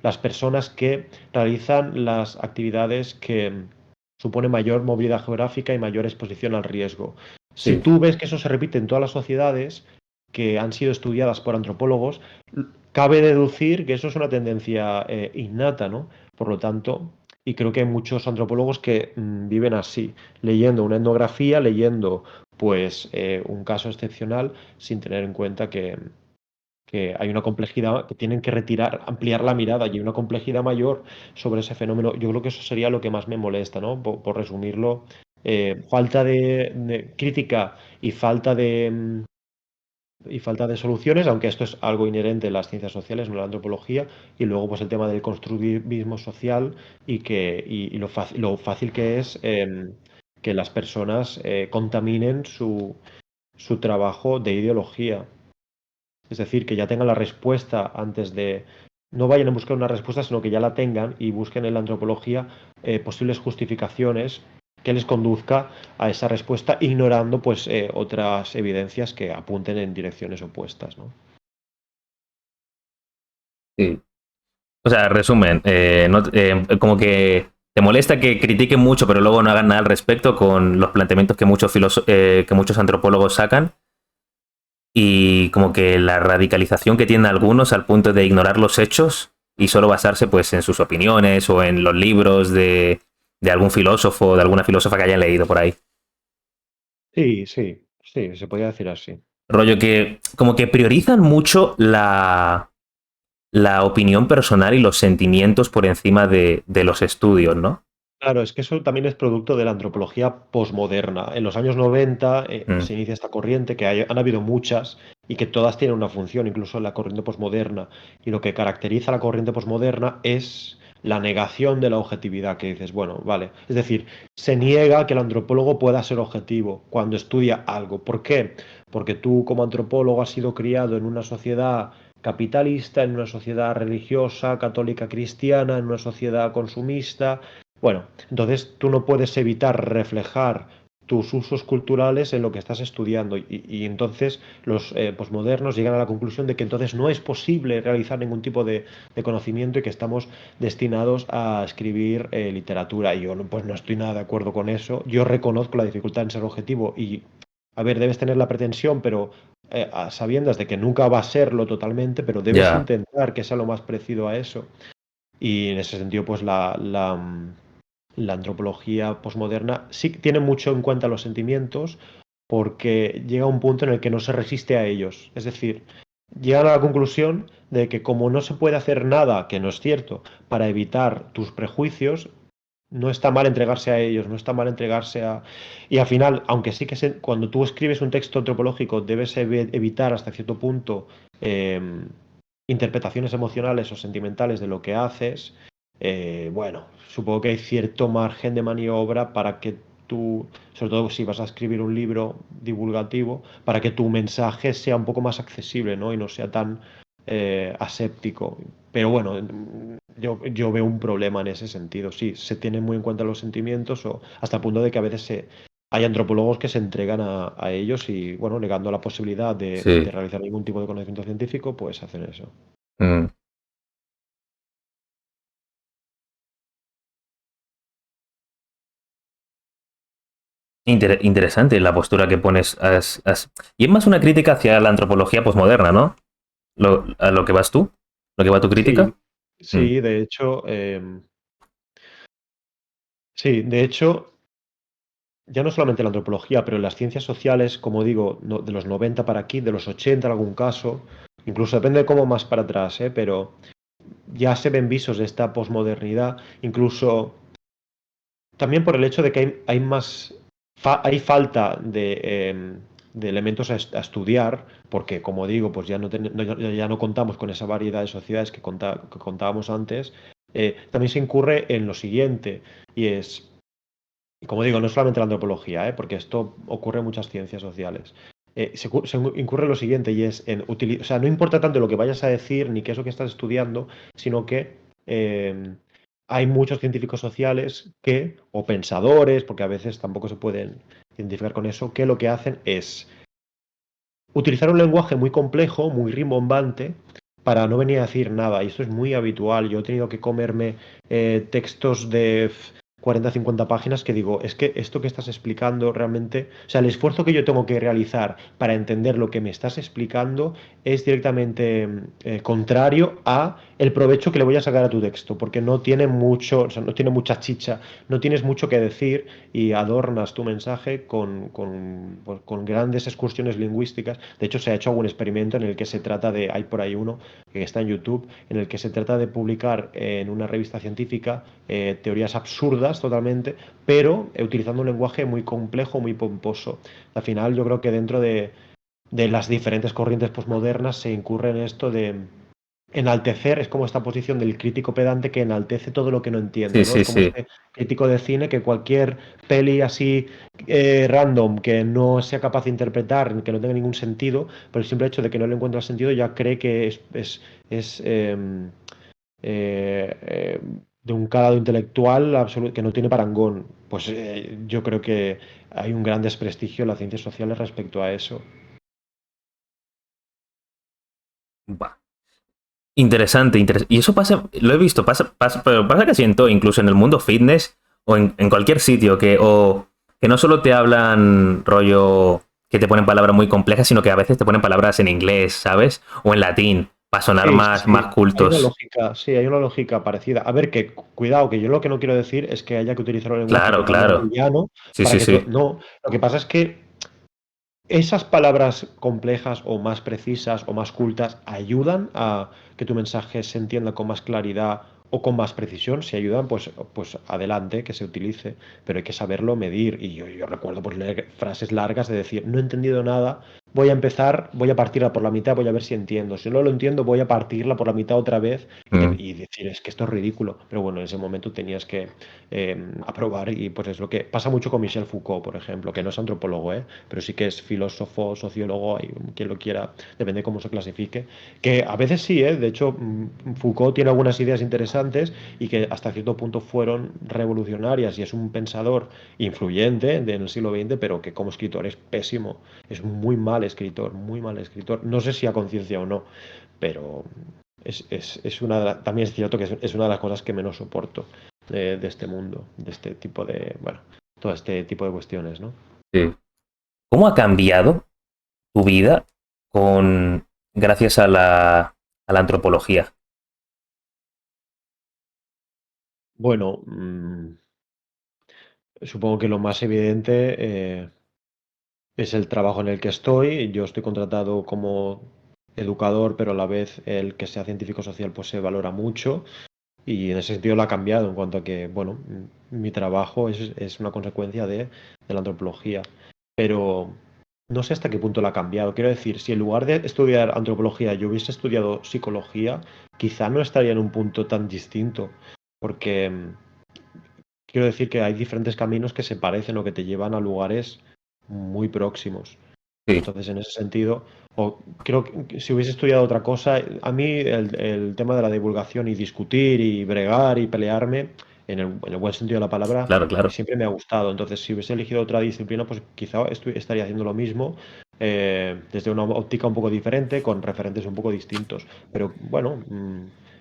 las personas que realizan las actividades que suponen mayor movilidad geográfica y mayor exposición al riesgo. Si sí. tú ves que eso se repite en todas las sociedades que han sido estudiadas por antropólogos, cabe deducir que eso es una tendencia innata, ¿no? Por lo tanto, y creo que hay muchos antropólogos que viven así, leyendo una etnografía, leyendo pues un caso excepcional, sin tener en cuenta que hay una complejidad, que tienen que retirar, ampliar la mirada y hay una complejidad mayor sobre ese fenómeno. Yo creo que eso sería lo que más me molesta, ¿no? Por resumirlo, falta de crítica y falta de soluciones, aunque esto es algo inherente en las ciencias sociales, no en la antropología, y luego pues el tema del constructivismo social y lo fácil que es que las personas contaminen su trabajo de ideología. Es decir, que ya tengan la respuesta antes de... No vayan a buscar una respuesta, sino que ya la tengan y busquen en la antropología posibles justificaciones que les conduzca a esa respuesta, ignorando pues otras evidencias que apunten en direcciones opuestas, ¿no? Sí. O sea, resumen, como que te molesta que critiquen mucho, pero luego no hagan nada al respecto con los planteamientos que que muchos antropólogos sacan y como que la radicalización que tienen algunos al punto de ignorar los hechos y solo basarse pues en sus opiniones o en los libros de algún filósofo, de alguna filósofa que hayan leído por ahí. Sí, sí, sí, se podría decir así. Rollo que como que priorizan mucho la opinión personal y los sentimientos por encima de los estudios, ¿no? Claro, es que eso también es producto de la antropología posmoderna. En los años 90 Mm, se inicia esta corriente, que han habido muchas y que todas tienen una función, incluso en la corriente posmoderna. Y lo que caracteriza a la corriente posmoderna es la negación de la objetividad, que dices, bueno, vale. Es decir, se niega que el antropólogo pueda ser objetivo cuando estudia algo. ¿Por qué? Porque tú como antropólogo has sido criado en una sociedad capitalista, en una sociedad religiosa, católica, cristiana, en una sociedad consumista. Bueno, entonces tú no puedes evitar reflejar tus usos culturales en lo que estás estudiando y entonces los posmodernos llegan a la conclusión de que entonces no es posible realizar ningún tipo de conocimiento y que estamos destinados a escribir literatura. Y yo pues no estoy nada de acuerdo con eso. Yo reconozco la dificultad en ser objetivo y, a ver, debes tener la pretensión, pero a sabiendas de que nunca va a serlo totalmente, pero debes ya. intentar que sea lo más parecido a eso. Y en ese sentido, pues la antropología posmoderna sí que tiene mucho en cuenta los sentimientos porque llega a un punto en el que no se resiste a ellos. Es decir, llegan a la conclusión de que como no se puede hacer nada, que no es cierto, para evitar tus prejuicios, no está mal entregarse a ellos, no está mal entregarse a... Y al final, aunque sí que cuando tú escribes un texto antropológico debes evitar hasta cierto punto eh, interpretaciones emocionales o sentimentales de lo que haces, bueno, supongo que hay cierto margen de maniobra para que tú, sobre todo si vas a escribir un libro divulgativo, para que tu mensaje sea un poco más accesible, ¿no? Y no sea tan aséptico. Pero bueno, yo veo un problema en ese sentido. Sí, se tienen muy en cuenta los sentimientos o hasta el punto de que a veces hay antropólogos que se entregan a ellos y, bueno, negando la posibilidad de Sí. realizar ningún tipo de conocimiento científico, pues hacen eso. Mm. Interesante la postura que pones. Y es más una crítica hacia la antropología posmoderna, ¿no? A lo que vas tú, lo que va tu crítica. Sí, Mm. sí, sí, de hecho, ya no solamente la antropología, pero en las ciencias sociales, como digo, de los 90 para aquí, de los 80 en algún caso, incluso depende de cómo más para atrás, pero ya se ven visos de esta posmodernidad, incluso también por el hecho de que hay más, hay falta de elementos a estudiar, porque como digo, pues ya no contamos con esa variedad de sociedades que contábamos antes. También se incurre en lo siguiente, y es, como digo, no solamente la antropología, porque esto ocurre en muchas ciencias sociales. Se incurre en lo siguiente, y es o sea, no importa tanto lo que vayas a decir ni qué es lo que estás estudiando, sino que eh, hay muchos científicos sociales o pensadores, porque a veces tampoco se pueden identificar con eso, que lo que hacen es utilizar un lenguaje muy complejo, muy rimbombante, para no venir a decir nada. Y esto es muy habitual. Yo he tenido que comerme textos de 40, 50 páginas que digo, es que esto que estás explicando realmente, o sea, el esfuerzo que yo tengo que realizar para entender lo que me estás explicando es directamente contrario a el provecho que le voy a sacar a tu texto, porque no tiene mucho, o sea, no tiene mucha chicha, no tienes mucho que decir y adornas tu mensaje pues, con grandes excursiones lingüísticas. De hecho, se ha hecho algún experimento en el que se trata de, hay por ahí uno que está en YouTube, en el que se trata de publicar en una revista científica teorías absurdas totalmente, pero utilizando un lenguaje muy complejo, muy pomposo. Al final, yo creo que dentro de las diferentes corrientes posmodernas se incurre en esto de enaltecer, es como esta posición del crítico pedante que enaltece todo lo que no Sí, entiende, ¿no? sí, Es como sí. este crítico de cine que cualquier peli así random que no sea capaz de interpretar, que no tenga ningún sentido, por el simple hecho de que no le encuentra sentido, ya cree que es de un calado intelectual absoluto, que no tiene parangón. Pues yo creo que hay un gran desprestigio en las ciencias sociales respecto a eso. Buah. Interesante, interesante. Y eso pasa, lo he visto, pero pasa casi en todo, incluso en el mundo fitness o en cualquier sitio, que no solo te hablan rollo que te ponen palabras muy complejas, sino que a veces te ponen palabras en inglés, ¿sabes? O en latín, para sonar Sí, sí, más sí. Hay una cultos. lógica, sí, hay una lógica parecida. A ver, cuidado, que yo lo que no quiero decir es que haya que utilizar un lenguaje Claro, totalmente claro. llano Sí, para sí, que tú. sí. No, lo que pasa es que esas palabras complejas o más precisas o más cultas ayudan a que tu mensaje se entienda con más claridad o con más precisión. Si ayudan, pues adelante, que se utilice, pero hay que saberlo medir. Y yo recuerdo pues, leer frases largas de decir, no he entendido nada, voy a empezar, voy a partirla por la mitad, voy a ver si entiendo. Si no lo entiendo, voy a partirla por la mitad otra vez Mm, y decir, es que esto es ridículo. Pero bueno, en ese momento tenías que aprobar y pues es lo que pasa mucho con Michel Foucault, por ejemplo, que no es antropólogo, pero sí que es filósofo, sociólogo, hay quien lo quiera, depende de cómo se clasifique, que a veces sí, de hecho Foucault tiene algunas ideas interesantes y que hasta cierto punto fueron revolucionarias y es un pensador influyente en el siglo XX, pero que como escritor es pésimo, es muy mal escritor, muy mal escritor, no sé si a conciencia o no, pero es también es cierto que es una de las cosas que menos soporto de este mundo, de este tipo de, bueno, todo este tipo de cuestiones, ¿no? sí. ¿Cómo ha cambiado tu vida gracias a a la antropología? Bueno, supongo que lo más evidente es el trabajo en el que estoy. Yo estoy contratado como educador, pero a la vez el que sea científico social pues se valora mucho y en ese sentido lo ha cambiado en cuanto a que, bueno, mi trabajo es una consecuencia de la antropología. Pero no sé hasta qué punto lo ha cambiado. Quiero decir, si en lugar de estudiar antropología yo hubiese estudiado psicología, quizá no estaría en un punto tan distinto, porque quiero decir que hay diferentes caminos que se parecen o que te llevan a lugares muy próximos. Sí, Entonces, en ese sentido, creo que si hubiese estudiado otra cosa, a mí el tema de la divulgación y discutir y bregar y pelearme, en el buen sentido de la palabra, claro, claro. siempre me ha gustado. Entonces, si hubiese elegido otra disciplina, pues quizá estaría haciendo lo mismo, desde una óptica un poco diferente, con referentes un poco distintos. Pero bueno,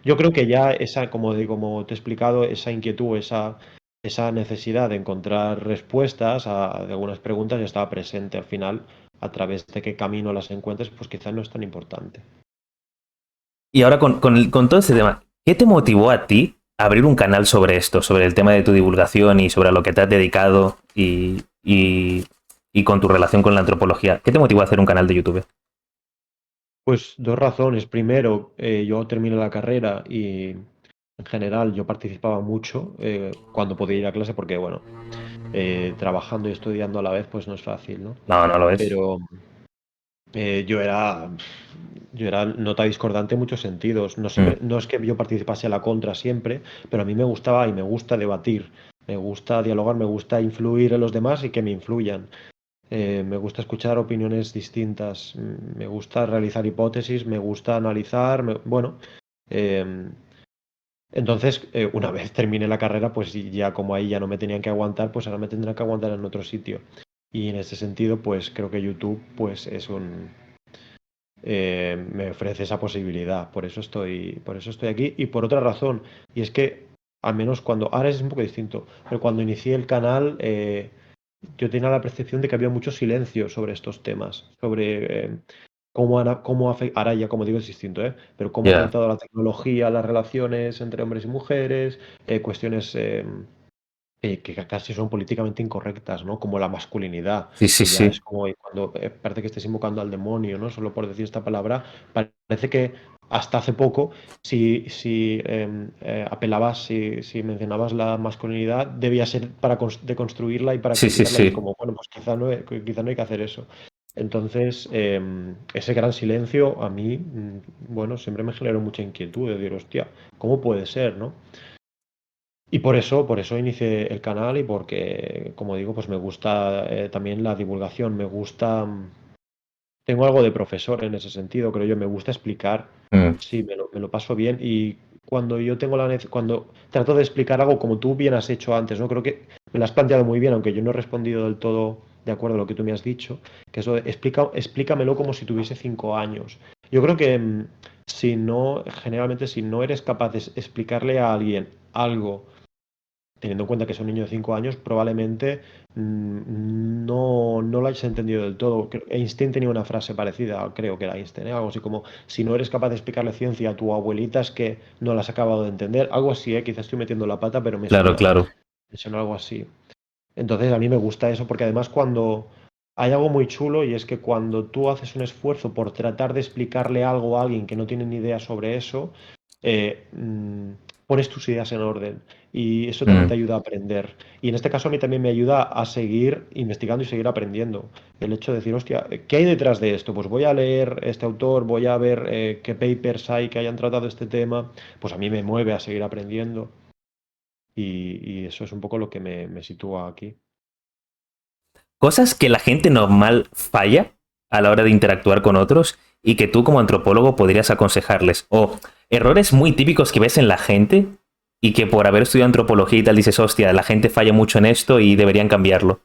yo creo que ya esa, como te he explicado, esa inquietud, esa necesidad de encontrar respuestas de algunas preguntas ya estaba presente al final. A través de qué camino las encuentres, pues quizás no es tan importante. Y ahora con todo este tema, ¿qué te motivó a ti a abrir un canal sobre esto, sobre el tema de tu divulgación y sobre a lo que te has dedicado y con tu relación con la antropología? ¿Qué te motivó a hacer un canal de YouTube? Pues dos razones. Primero, yo terminé la carrera y en general yo participaba mucho cuando podía ir a clase porque, bueno, trabajando y estudiando a la vez, pues no es fácil, ¿no? No, no lo es. Pero yo era nota discordante en muchos sentidos. No Mm, siempre, no es que yo participase a la contra siempre, pero a mí me gustaba y me gusta debatir, me gusta dialogar, me gusta influir en los demás y que me influyan. Me gusta escuchar opiniones distintas, me gusta realizar hipótesis, me gusta analizar, bueno. em, entonces, una vez terminé la carrera, pues ya como ahí ya no me tenían que aguantar, pues ahora me tendrán que aguantar en otro sitio. Y en ese sentido, pues creo que YouTube, pues me ofrece esa posibilidad. Por eso estoy aquí. Y por otra razón, y es que, al menos ahora es un poco distinto, pero cuando inicié el canal, yo tenía la percepción de que había mucho silencio sobre estos temas, sobre ahora ya como digo es distinto, ¿eh? Pero cómo ha ya. afectado la tecnología a las relaciones entre hombres y mujeres, cuestiones que casi son políticamente incorrectas, ¿no? Como la masculinidad, Sí, sí, que ya sí. es como cuando parece que estés invocando al demonio, ¿no? Solo por decir esta palabra, parece que hasta hace poco, si apelabas, si mencionabas la masculinidad, debía ser para deconstruirla y para Sí, sí, criticarla, y es sí. como, bueno, pues quizá no hay que hacer eso. Entonces, ese gran silencio a mí, bueno, siempre me generó mucha inquietud de decir, hostia, ¿cómo puede ser, no? Y por eso inicié el canal y porque, como digo, pues me gusta también la divulgación, me gusta, tengo algo de profesor en ese sentido, creo yo, me gusta explicar, Mm, sí, me lo paso bien y cuando yo tengo cuando trato de explicar algo como tú bien has hecho antes, ¿no? Creo que me lo has planteado muy bien, aunque yo no he respondido del todo de acuerdo a lo que tú me has dicho, que eso de explícamelo como si tuviese 5 años. Yo creo que generalmente si no eres capaz de explicarle a alguien algo teniendo en cuenta que es un niño de 5 años, probablemente no lo hayas entendido del todo. Einstein tenía una frase parecida, creo que era Einstein, ¿eh? Algo así como, si no eres capaz de explicarle ciencia a tu abuelita es que no la has acabado de entender. Algo así, ¿eh? Quizás estoy metiendo la pata, pero me claro, suena, claro. me suena algo así. Entonces a mí me gusta eso porque además cuando hay algo muy chulo y es que cuando tú haces un esfuerzo por tratar de explicarle algo a alguien que no tiene ni idea sobre eso, eh, mm, pones tus ideas en orden y eso también te Mm. ayuda a aprender. Y en este caso a mí también me ayuda a seguir investigando y seguir aprendiendo. El hecho de decir, hostia, ¿qué hay detrás de esto? Pues voy a leer este autor, voy a ver qué papers hay que hayan tratado este tema, pues a mí me mueve a seguir aprendiendo y eso es un poco lo que me sitúa aquí. Cosas que la gente normal falla a la hora de interactuar con otros y que tú como antropólogo podrías aconsejarles. O errores muy típicos que ves en la gente y que por haber estudiado antropología y tal dices, hostia, la gente falla mucho en esto y deberían cambiarlo.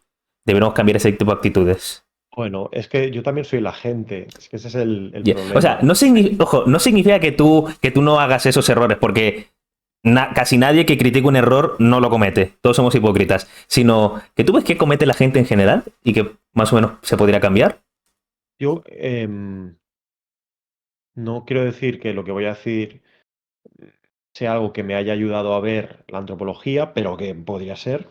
Deberíamos cambiar ese tipo de actitudes. Bueno, es que yo también soy la gente, es que ese es el Yeah. O sea, problema. no, ojo, no significa que tú no hagas esos errores, porque casi nadie que critique un error no lo comete. Todos somos hipócritas. Sino que tú ves que comete la gente en general y que más o menos se podría cambiar. Yo no quiero decir que lo que voy a decir sea algo que me haya ayudado a ver la antropología, pero que podría ser.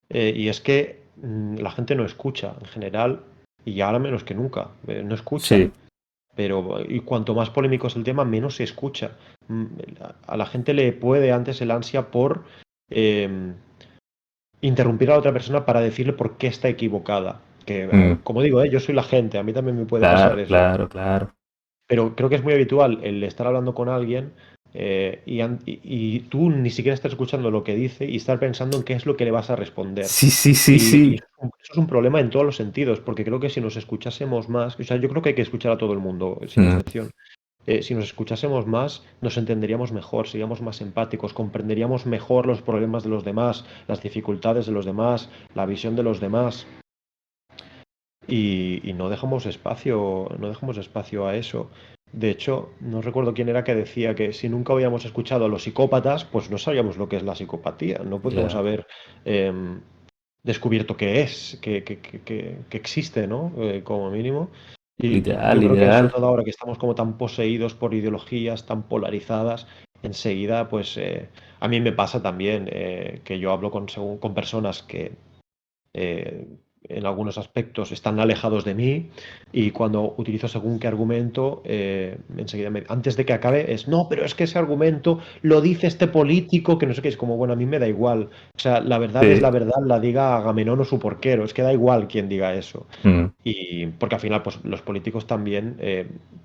Y es que la gente no escucha en general, y ahora menos que nunca, no escucha. Sí. Pero y cuanto más polémico es el tema, menos se escucha. Mm, a la gente le puede antes el ansia por em, interrumpir a la otra persona para decirle por qué está equivocada. Que, Mm, como digo, yo soy la gente, a mí también me puede pasar claro, eso. claro, claro. Pero creo que es muy habitual el estar hablando con alguien y tú ni siquiera estás escuchando lo que dice y estás pensando en qué es lo que le vas a responder. Sí, sí, sí, Y sí. eso es un problema en todos los sentidos, porque creo que si nos escuchásemos más, o sea, yo creo que hay que escuchar a todo el mundo, sin Mm, excepción. Si nos escuchásemos más, nos entenderíamos mejor, seríamos más empáticos, comprenderíamos mejor los problemas de los demás, las dificultades de los demás, la visión de los demás. Y no dejamos espacio a eso. De hecho, no recuerdo quién era que decía que si nunca habíamos escuchado a los psicópatas, pues no sabíamos lo que es la psicopatía. No podríamos ya. haber em, descubierto qué es, que existe, ¿no? Como mínimo. Y Literal, yo creo que sobre literal. todo ahora que estamos como tan poseídos por ideologías tan polarizadas, enseguida, pues a mí me pasa también que yo hablo con personas que eh, en algunos aspectos están alejados de mí y cuando utilizo según qué argumento, enseguida antes de que acabe es, no, pero es que ese argumento lo dice este político que no sé qué, es como, bueno, a mí me da igual. O sea, la verdad es Sí. la verdad, la diga Agamenón o su porquero, es que da igual quien diga eso. Mm, Y porque al final, pues los políticos también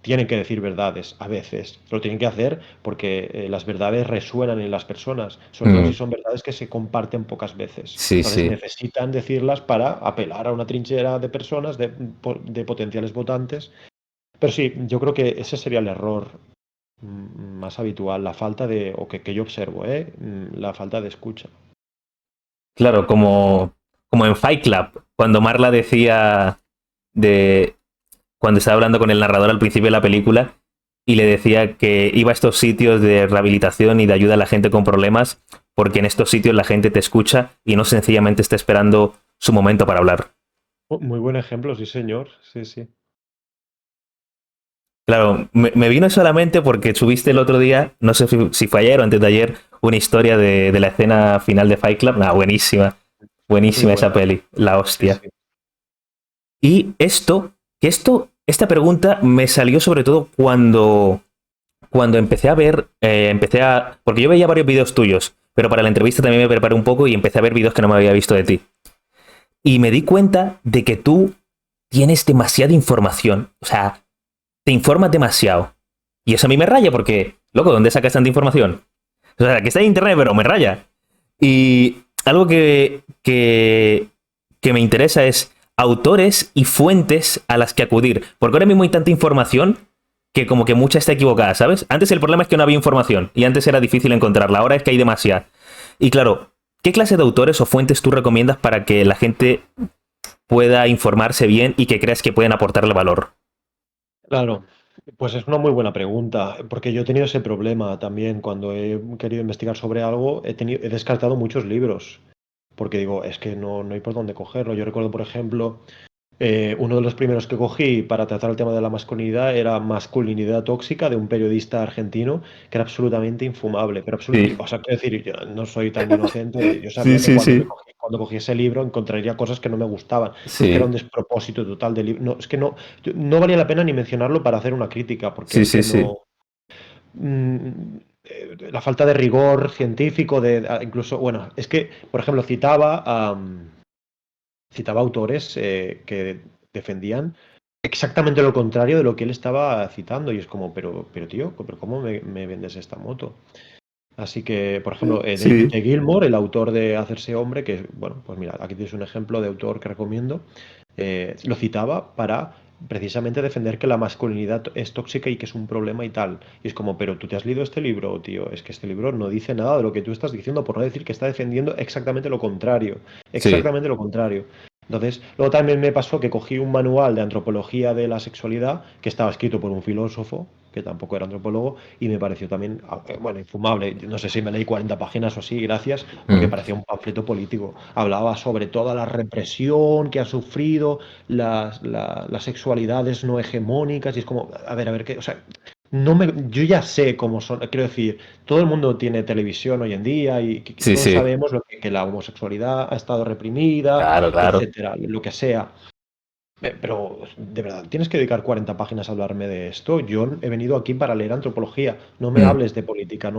tienen que decir verdades a veces. Lo tienen que hacer porque las verdades resuenan en las personas, sobre todo si mm, son verdades que se comparten pocas veces. sí, Entonces sí. necesitan decirlas para apelar a una trinchera de personas, de potenciales votantes. Pero sí, yo creo que ese sería el error más habitual, la falta de, o que yo observo, la falta de escucha. Claro, como en Fight Club, cuando Marla decía de cuando estaba hablando con el narrador al principio de la película y le decía que iba a estos sitios de rehabilitación y de ayuda a la gente con problemas, porque en estos sitios la gente te escucha y no sencillamente está esperando su momento para hablar. Muy buen ejemplo, sí, señor. Sí, sí. Claro, me vino solamente porque subiste el otro día, no sé si fue ayer o antes de ayer, una historia de la escena final de Fight Club. Buenísima, Muy buenísima esa buena. peli, la Sí, hostia. sí. Y esta pregunta me salió sobre todo cuando empecé a ver, porque yo veía varios vídeos tuyos, pero para la entrevista también me preparé un poco y empecé a ver vídeos que no me había visto de ti. Y me di cuenta de que tú tienes demasiada información, o sea, te informas demasiado. Y eso a mí me raya porque, loco, ¿dónde sacas tanta información? O sea, que está en internet, pero me raya. Y algo que me interesa es autores y fuentes a las que acudir. Porque ahora mismo hay tanta información que como que mucha está equivocada, ¿sabes? Antes el problema es que no había información y antes era difícil encontrarla, ahora es que hay demasiada. Y claro, ¿qué clase de autores o fuentes tú recomiendas para que la gente pueda informarse bien y que creas que pueden aportarle valor? Claro, pues es una muy buena pregunta, porque yo he tenido ese problema también cuando he querido investigar sobre algo, he descartado muchos libros, porque digo, es que no hay por dónde cogerlo. Yo recuerdo, por ejemplo, uno de los primeros que cogí para tratar el tema de la masculinidad era Masculinidad Tóxica de un periodista argentino que era absolutamente infumable. Pero Sí, o sea, quiero decir, yo no soy tan inocente. Yo sí, sabía que sí, sí. cuando cogí ese libro encontraría cosas que no me gustaban, pero que era un Sí, despropósito total del libro. No, es que no valía la pena ni mencionarlo para hacer una crítica, porque sí, es sí, que sí. no. La falta de rigor científico, incluso, bueno, es que, por ejemplo, citaba autores que defendían exactamente lo contrario de lo que él estaba citando. Y es como, pero tío, pero ¿cómo me vendes esta moto? Así que, por ejemplo, David Sí, T. Gilmour, el autor de Hacerse Hombre, que, bueno, pues mira, aquí tienes un ejemplo de autor que recomiendo, lo citaba para precisamente defender que la masculinidad es tóxica y que es un problema y tal. Y es como, pero tú te has leído este libro, tío, es que este libro no dice nada de lo que tú estás diciendo, por no decir que está defendiendo exactamente lo contrario, sí. exactamente lo contrario. Entonces, luego también me pasó que cogí un manual de antropología de la sexualidad que estaba escrito por un filósofo, que tampoco era antropólogo, y me pareció también, bueno, infumable. No sé si me leí 40 páginas o así, gracias, porque Mm. parecía un panfleto político. Hablaba sobre toda la represión que ha sufrido las sexualidades no hegemónicas, y es como, a ver, qué, o sea, yo ya sé cómo son, quiero decir, todo el mundo tiene televisión hoy en día y que Sí, todos sí. sabemos que la homosexualidad ha estado reprimida, Claro, claro. etcétera, lo que sea. Pero, de verdad, ¿tienes que dedicar 40 páginas a hablarme de esto? Yo he venido aquí para leer antropología. No me Mm. hables de política.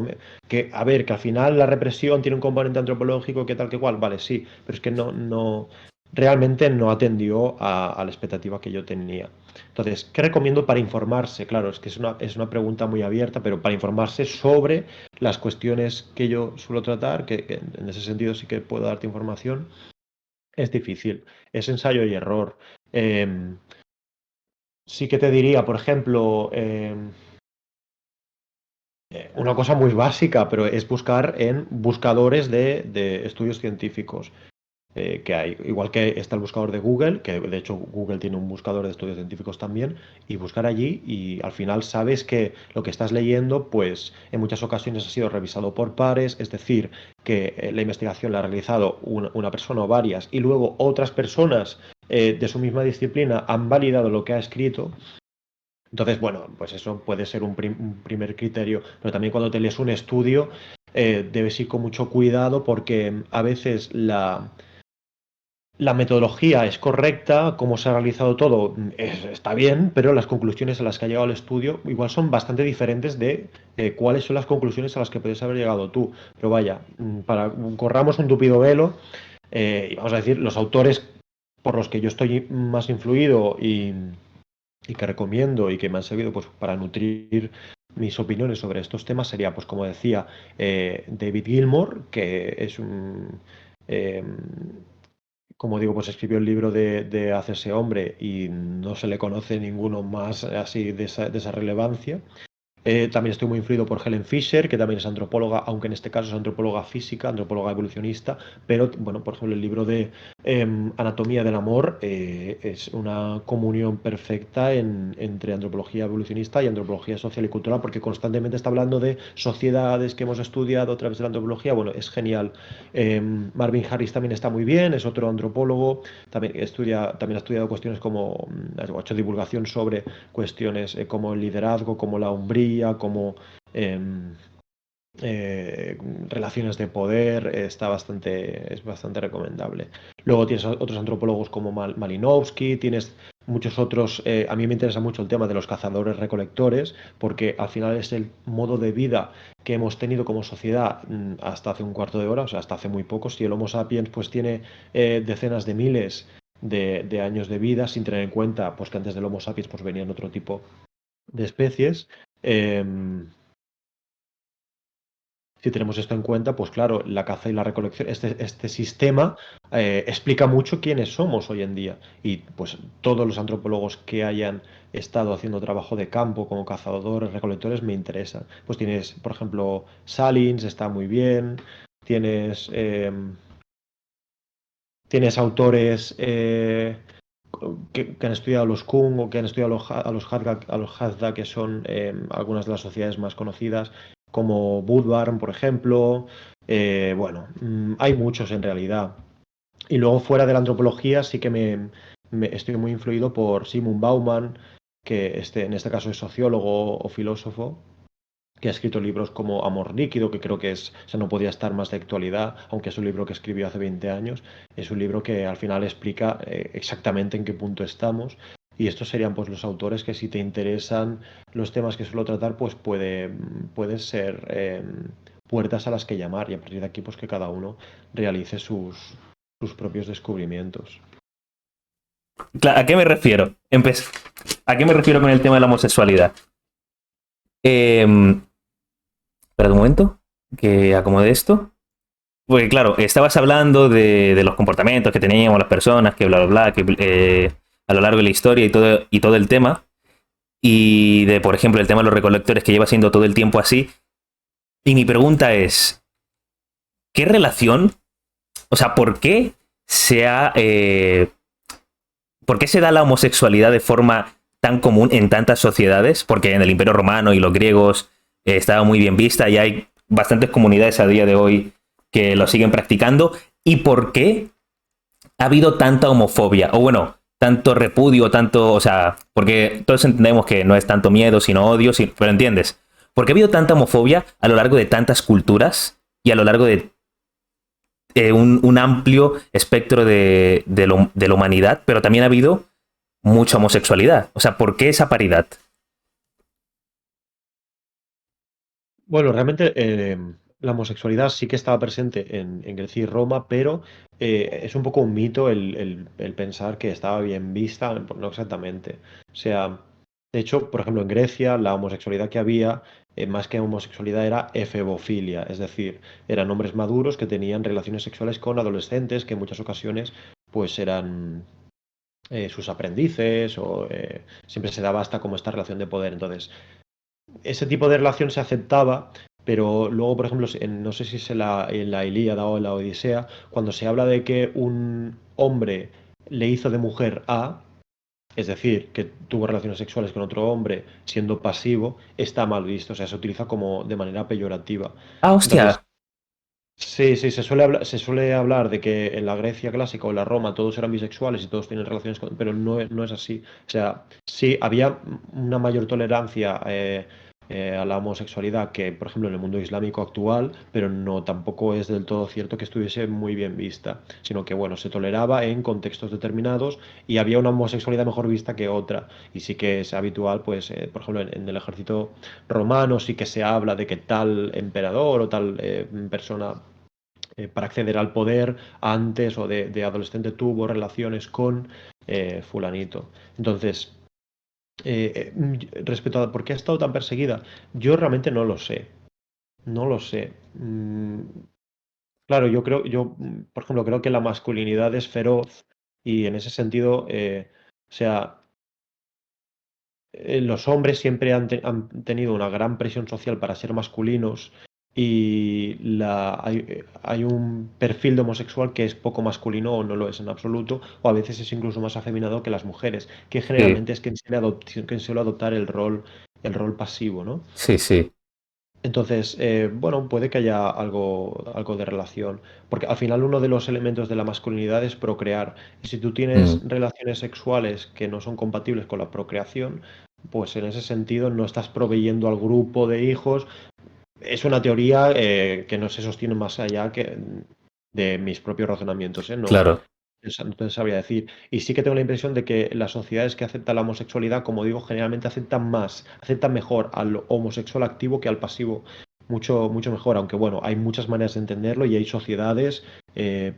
A ver, que al final la represión tiene un componente antropológico, que tal, que cual. Vale, sí, pero es que no. realmente no atendió a la expectativa que yo tenía. Entonces, ¿qué recomiendo para informarse? Claro, es que es una pregunta muy abierta, pero para informarse sobre las cuestiones que yo suelo tratar, que en ese sentido sí que puedo darte información, es difícil. Es ensayo y error. Em, sí que te diría, por ejemplo, una cosa muy básica, pero es buscar en buscadores de estudios científicos que hay. Igual que está el buscador de Google, que de hecho Google tiene un buscador de estudios científicos también, y buscar allí y al final sabes que lo que estás leyendo, pues en muchas ocasiones ha sido revisado por pares, es decir, que la investigación la ha realizado una persona o varias y luego otras personas de su misma disciplina han validado lo que ha escrito. Entonces, bueno, pues eso puede ser un primer criterio, pero también cuando te lees un estudio, debes ir con mucho cuidado porque a veces la metodología es correcta, cómo se ha realizado todo está bien, pero las conclusiones a las que ha llegado el estudio igual son bastante diferentes de cuáles son las conclusiones a las que puedes haber llegado tú. Pero vaya, para corramos un tupido velo, y vamos a decir, los autores por los que yo estoy más influido y que recomiendo y que me han servido pues, para nutrir mis opiniones sobre estos temas sería, pues como decía, David Gilmour, que es un... eh, como digo, pues escribió el libro de Hacerse hombre y no se le conoce ninguno más así de esa relevancia. También estoy muy influido por Helen Fisher, que también es antropóloga, aunque en este caso es antropóloga física, antropóloga evolucionista, pero bueno, por ejemplo, el libro de Anatomía del Amor es una comunión perfecta entre antropología evolucionista y antropología social y cultural, porque constantemente está hablando de sociedades que hemos estudiado a través de la antropología. Bueno, es genial. Marvin Harris también está muy bien, es otro antropólogo, también ha estudiado cuestiones como, ha hecho divulgación sobre cuestiones como el liderazgo, como la hombría, como eh, eh, relaciones de poder, es bastante recomendable. Luego tienes otros antropólogos como Malinowski, tienes muchos otros, a mí me interesa mucho el tema de los cazadores recolectores, porque al final es el modo de vida que hemos tenido como sociedad hasta hace un cuarto de hora, o sea, hasta hace muy poco. Si el Homo sapiens pues tiene decenas de miles de años de vida, sin tener en cuenta pues que antes del Homo sapiens pues venían otro tipo de especies. Si tenemos esto en cuenta, pues claro, la caza y la recolección, este sistema explica mucho quiénes somos hoy en día. Y pues todos los antropólogos que hayan estado haciendo trabajo de campo como cazadores, recolectores, me interesan. Pues tienes, por ejemplo, Salins, está muy bien. Tienes, tienes autores que han estudiado los Kung o que han estudiado a los Hadza, que son algunas de las sociedades más conocidas, como Budvarn, por ejemplo. Bueno, hay muchos en realidad. Y luego fuera de la antropología sí que estoy muy influido por Simon Bauman, que en este caso es sociólogo o filósofo, que ha escrito libros como Amor Líquido, que creo que o sea, no podía estar más de actualidad, aunque es un libro que escribió hace 20 años. Es un libro que al final explica exactamente en qué punto estamos. Y estos serían pues los autores que si te interesan los temas que suelo tratar, pues pueden ser puertas a las que llamar y a partir de aquí pues que cada uno realice sus propios descubrimientos. ¿A qué me refiero? ¿A qué me refiero con el tema de la homosexualidad? Espera un momento, que acomode esto. Porque claro, estabas hablando de los comportamientos que teníamos las personas, que bla, bla, bla, que a lo largo de la historia y todo el tema. Y de, por ejemplo, el tema de los recolectores que lleva siendo todo el tiempo así. Y mi pregunta es, ¿qué relación? O sea, ¿por qué se da la homosexualidad de forma tan común en tantas sociedades? Porque en el Imperio Romano y los griegos estaba muy bien vista y hay bastantes comunidades a día de hoy que lo siguen practicando. ¿Y por qué ha habido tanta homofobia? O bueno, tanto repudio, tanto, o sea, porque todos entendemos que no es tanto miedo, sino odio, pero entiendes. ¿Por qué ha habido tanta homofobia a lo largo de tantas culturas y a lo largo de un amplio espectro de la humanidad, pero también ha habido mucha homosexualidad? O sea, ¿por qué esa paridad? Bueno, realmente la homosexualidad sí que estaba presente en Grecia y Roma, pero es un poco un mito el pensar que estaba bien vista, no exactamente. O sea, de hecho, por ejemplo, en Grecia la homosexualidad que había, más que homosexualidad, era efebofilia, es decir, eran hombres maduros que tenían relaciones sexuales con adolescentes que en muchas ocasiones pues eran sus aprendices o siempre se daba hasta como esta relación de poder. Entonces, ese tipo de relación se aceptaba, pero luego, por ejemplo, no sé si es en la Ilíada o en la Odisea, cuando se habla de que un hombre le hizo de mujer a, es decir, que tuvo relaciones sexuales con otro hombre siendo pasivo, está mal visto, o sea, se utiliza como de manera peyorativa. Ah, Entonces, hostia. sí, sí, se suele hablar de que en la Grecia clásica o en la Roma todos eran bisexuales y todos tienen relaciones con... Pero no es así. O sea, sí, había una mayor tolerancia a la homosexualidad que, por ejemplo, en el mundo islámico actual, pero no tampoco es del todo cierto que estuviese muy bien vista, sino que, bueno, se toleraba en contextos determinados y había una homosexualidad mejor vista que otra. Y sí que es habitual, pues, por ejemplo, en el ejército romano sí que se habla de que tal emperador o tal persona para acceder al poder antes o de adolescente tuvo relaciones con fulanito. Entonces, respecto a por qué ha estado tan perseguida, yo realmente no lo sé. No lo sé. Claro, por ejemplo, creo que la masculinidad es feroz y en ese sentido, o sea, los hombres siempre han tenido una gran presión social para ser masculinos y hay un perfil de homosexual que es poco masculino o no lo es en absoluto, o a veces es incluso más afeminado que las mujeres, que Sí, generalmente es quien suele adoptar el rol pasivo, ¿no? sí, sí. Entonces, bueno, puede que haya algo de relación, porque al final uno de los elementos de la masculinidad es procrear. Y si tú tienes Mm, relaciones sexuales que no son compatibles con la procreación, pues en ese sentido no estás proveyendo al grupo de hijos. Es una teoría que no se sostiene más allá que de mis propios razonamientos, ¿eh? No, claro. no te sabría decir. Y sí que tengo la impresión de que las sociedades que aceptan la homosexualidad, como digo, generalmente aceptan mejor al homosexual activo que al pasivo. Mucho, mucho mejor, aunque bueno, hay muchas maneras de entenderlo y hay sociedades eh,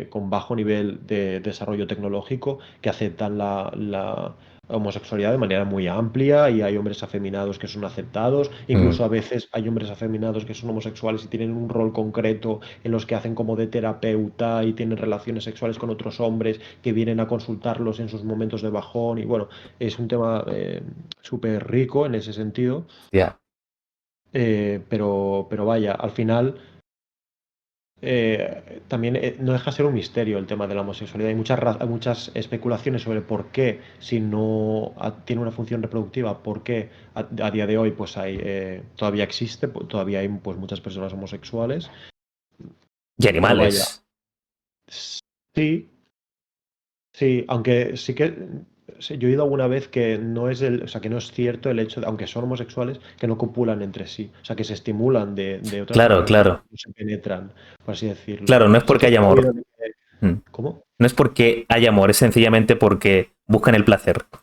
con bajo nivel de desarrollo tecnológico que aceptan la homosexualidad de manera muy amplia y hay hombres afeminados que son aceptados, Mm, incluso a veces hay hombres afeminados que son homosexuales y tienen un rol concreto en los que hacen como de terapeuta y tienen relaciones sexuales con otros hombres que vienen a consultarlos en sus momentos de bajón y bueno, es un tema súper rico en ese sentido, ya. pero vaya, al final también no deja de ser un misterio el tema de la homosexualidad. Hay muchas especulaciones sobre por qué, si no tiene una función reproductiva, por qué a día de hoy pues todavía existe, todavía hay pues, muchas personas homosexuales. Y Pero vaya, animales. sí, sí, aunque sí que sí, yo he oído alguna vez que no es o sea, que no es cierto el hecho de, aunque son homosexuales, que no copulan entre sí, o sea, que se estimulan de otras Claro, maneras, pero claro. no se penetran, por así decirlo. Claro, no es Sí porque que haya he oído amor. de Mm. ¿Cómo? No es porque haya amor, es sencillamente porque buscan el placer. ¿Te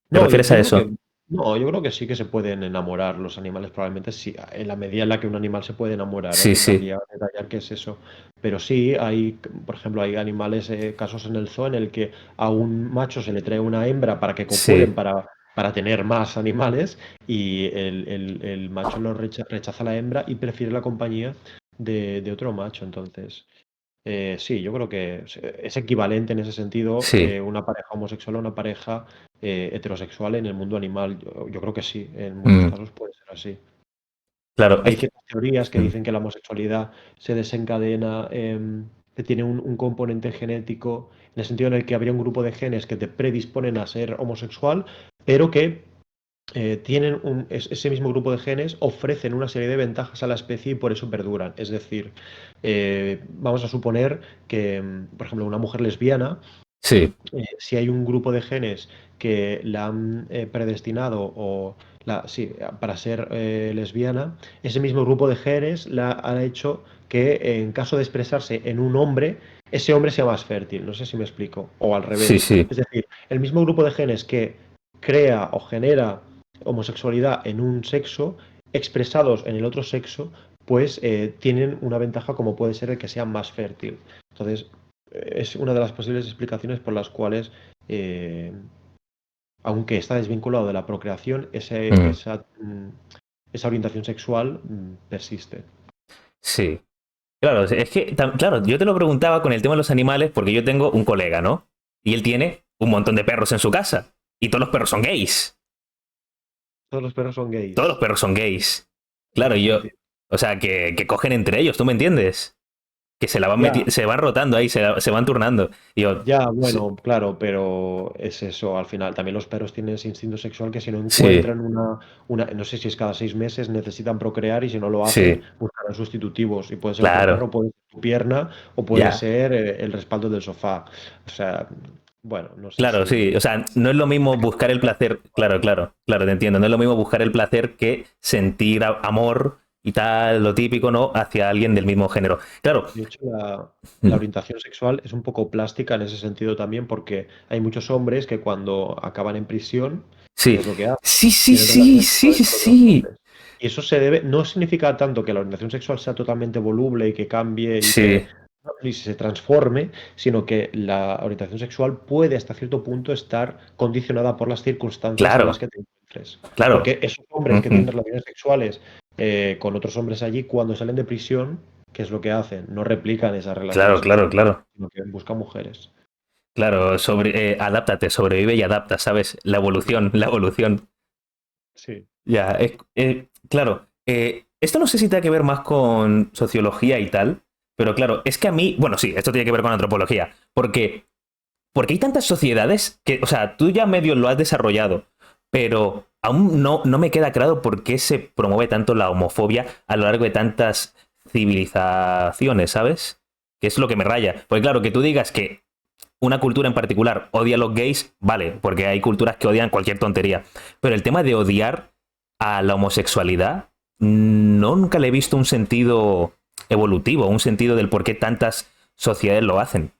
No, refieres a eso? yo creo que sí que se pueden enamorar los animales, probablemente sí, en la medida en la que un animal se puede enamorar, no Sí, te sí. sabría detallar qué es eso, pero sí por ejemplo, hay animales, casos en el zoo en el que a un macho se le trae una hembra para que copulen, Sí. para tener más animales, y el macho rechaza a la hembra y prefiere la compañía de otro macho, entonces. Sí, yo creo que es equivalente en ese sentido Sí. una pareja homosexual a una pareja heterosexual en el mundo animal. Yo creo que sí, en muchos Mm, casos puede ser así. claro. Hay ciertas teorías que Mm, dicen que la homosexualidad se desencadena, que tiene un componente genético, en el sentido en el que habría un grupo de genes que te predisponen a ser homosexual, pero que tienen ese mismo grupo de genes ofrecen una serie de ventajas a la especie y por eso perduran. Es decir, vamos a suponer que, por ejemplo, una mujer lesbiana, sí. si hay un grupo de genes que la han predestinado sí, para ser lesbiana, ese mismo grupo de genes la ha hecho que en caso de expresarse en un hombre, ese hombre sea más fértil. No sé si me explico. O al Sí, revés. sí. Es decir, el mismo grupo de genes que crea o genera homosexualidad en un sexo, expresados en el otro sexo, pues tienen una ventaja como puede ser el que sean más fértil. Entonces, es una de las posibles explicaciones por las cuales, eh, aunque está desvinculado de la procreación, Mm, esa orientación sexual persiste. sí. Claro, es que, claro, yo te lo preguntaba con el tema de los animales porque yo tengo un colega, ¿no? Y él tiene un montón de perros en su casa. Y todos los perros son gays. Todos los perros son Todos los gays. perros son gays. Claro, y yo. Enti- O sea, que cogen entre ellos, ¿tú me entiendes? Que se la van Ya, se van rotando ahí, se van turnando. Y yo. ya, Sí, bueno, claro, pero es eso al final. También los perros tienen ese instinto sexual que si no sí, encuentran no sé si es cada 6 meses, necesitan procrear y si no lo hacen, sí, buscarán sustitutivos. Y puede ser otro claro. perro, puede ser tu pierna o puede Ya. ser el respaldo del sofá. O sea, bueno, no sé Claro, sí. si... O sea, no es lo mismo buscar el placer. Claro, claro, claro, te entiendo. No es lo mismo buscar el placer que sentir amor y tal, lo típico, ¿no? Hacia alguien del mismo género. Claro. De hecho, la orientación sexual es un poco plástica en ese sentido también, porque hay muchos hombres que cuando acaban en prisión, ¿qué Sí. es lo que hacen? Sí, sí, Tienen sí, relaciones sí, sexuales con otros sí. hombres. Y eso se debe, no significa tanto que la orientación sexual sea totalmente voluble y que cambie Sí. y se transforme, sino que la orientación sexual puede hasta cierto punto estar condicionada por las circunstancias en las Claro, que te encuentres. claro. Porque esos hombres que tienen Ujú. relaciones sexuales con otros hombres allí, cuando salen de prisión, ¿qué es lo que hacen? No replican esas Claro, relaciones claro, sexuales, claro. sino que buscan mujeres. Claro, adáptate, sobrevive y adapta, ¿sabes? La evolución, la evolución. Sí. Ya, claro. Esto no sé si tiene que ver más con sociología y tal, pero claro, es que a mí, bueno, sí, esto tiene que ver con antropología, porque hay tantas sociedades que, o sea, tú ya medio lo has desarrollado, pero aún no me queda claro por qué se promueve tanto la homofobia a lo largo de tantas civilizaciones, ¿sabes? Que es lo que me raya. Porque claro, que tú digas que una cultura en particular odia a los gays, vale, porque hay culturas que odian cualquier tontería. Pero el tema de odiar a la homosexualidad, nunca le he visto un sentido evolutivo, un sentido del por qué tantas sociedades lo hacen.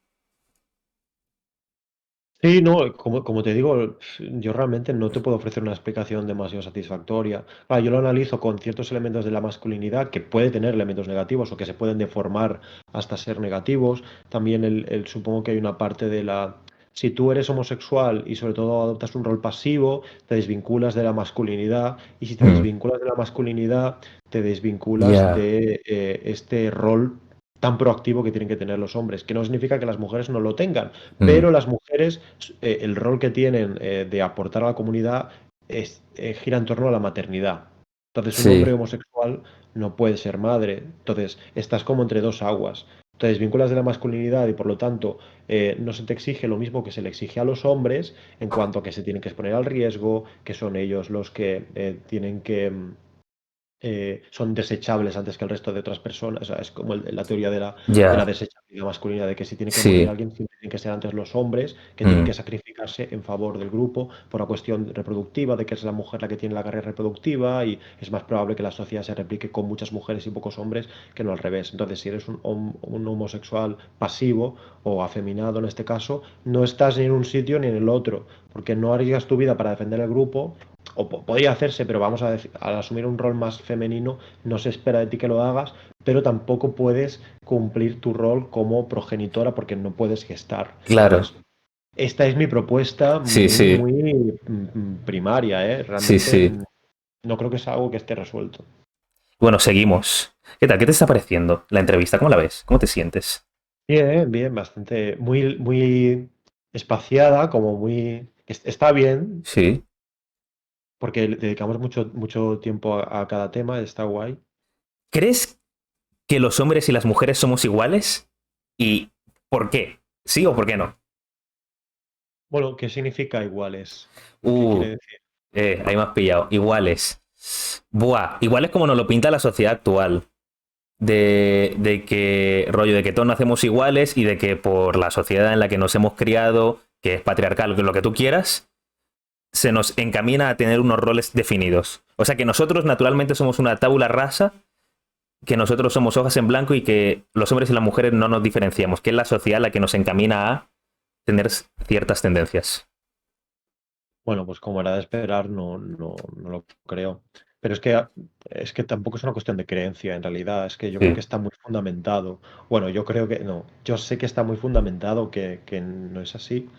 Sí, no, como te digo, yo realmente no te puedo ofrecer una explicación demasiado satisfactoria. Yo lo analizo con ciertos elementos de la masculinidad que puede tener elementos negativos o que se pueden deformar hasta ser negativos. También supongo que hay una parte de la... Si tú eres homosexual y sobre todo adoptas un rol pasivo, te desvinculas de la masculinidad y si te Mm, desvinculas de la masculinidad, te desvinculas ya. de este rol tan proactivo que tienen que tener los hombres, que no significa que las mujeres no lo tengan, Mm, pero las mujeres, el rol que tienen de aportar a la comunidad gira en torno a la maternidad. Entonces, un hombre sí, homosexual no puede ser madre. Entonces, estás como entre dos aguas. Te desvinculas de la masculinidad y por lo tanto no se te exige lo mismo que se le exige a los hombres en cuanto a que se tienen que exponer al riesgo, que son ellos los que tienen que son desechables antes que el resto de otras personas. O sea, es como la teoría de la ya. desechabilidad masculina, de que si tiene que morir Sí. alguien, siempre tienen que ser antes los hombres, que tienen que Mm, sacrificarse en favor del grupo por una cuestión reproductiva, de que es la mujer la que tiene la carrera reproductiva y es más probable que la sociedad se replique con muchas mujeres y pocos hombres que no al revés. Entonces, si eres un homosexual pasivo o afeminado en este caso, no estás ni en un sitio ni en el otro, porque no arriesgas tu vida para defender el grupo o podría hacerse, pero vamos al asumir un rol más femenino, no se espera de ti que lo hagas, pero tampoco puedes cumplir tu rol como progenitora porque no puedes gestar. claro. Entonces, esta es mi propuesta Sí, muy, sí. muy primaria, ¿eh? Sí, Realmente sí. no creo que sea algo que esté resuelto. Bueno, seguimos. ¿Qué tal? ¿Qué te está pareciendo la entrevista? ¿Cómo la ves? ¿Cómo te sientes? Bien, bien, bastante, muy, muy espaciada, como muy... Está bien, Sí. porque le dedicamos mucho, mucho tiempo a cada tema, está guay. ¿Crees que los hombres y las mujeres somos iguales? ¿Y por qué? ¿Sí o por qué no? Bueno, ¿qué significa iguales? ¿Qué Uh, quiere decir? ahí me has pillado. Iguales. Buah, iguales como nos lo pinta la sociedad actual. De que, rollo, de que todos nacemos iguales y de que por la sociedad en la que nos hemos criado, que es patriarcal, que lo que tú quieras, se nos encamina a tener unos roles definidos. O sea que nosotros naturalmente somos una tabula rasa, que nosotros somos hojas en blanco y que los hombres y las mujeres no nos diferenciamos, que es la sociedad la que nos encamina a tener ciertas tendencias. Bueno, pues como era de esperar, no lo creo. Pero es que tampoco es una cuestión de creencia, en realidad. Es que yo creo que Sí. está muy fundamentado. Bueno, yo creo que no. Yo sé que está muy fundamentado que no es así.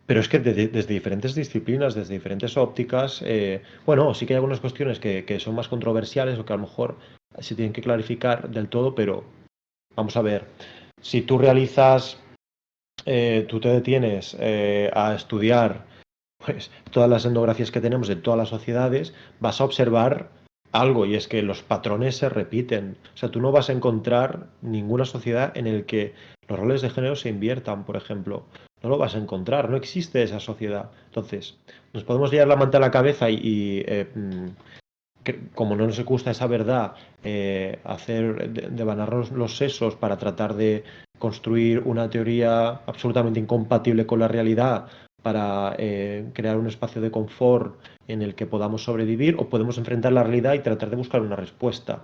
Pero es que desde diferentes disciplinas, desde diferentes ópticas, bueno, sí que hay algunas cuestiones que son más controversiales o que a lo mejor se tienen que clarificar del todo, pero vamos a ver. Si tú tú te detienes a estudiar pues todas las etnografías que tenemos en todas las sociedades, vas a observar algo y es que los patrones se repiten. O sea, tú no vas a encontrar ninguna sociedad en el que los roles de género se inviertan, por ejemplo. No lo vas a encontrar, no existe esa sociedad. Entonces, nos podemos llevar la manta a la cabeza como no nos gusta esa verdad, devanarnos los sesos para tratar de construir una teoría absolutamente incompatible con la realidad para crear un espacio de confort en el que podamos sobrevivir o podemos enfrentar la realidad y tratar de buscar una respuesta.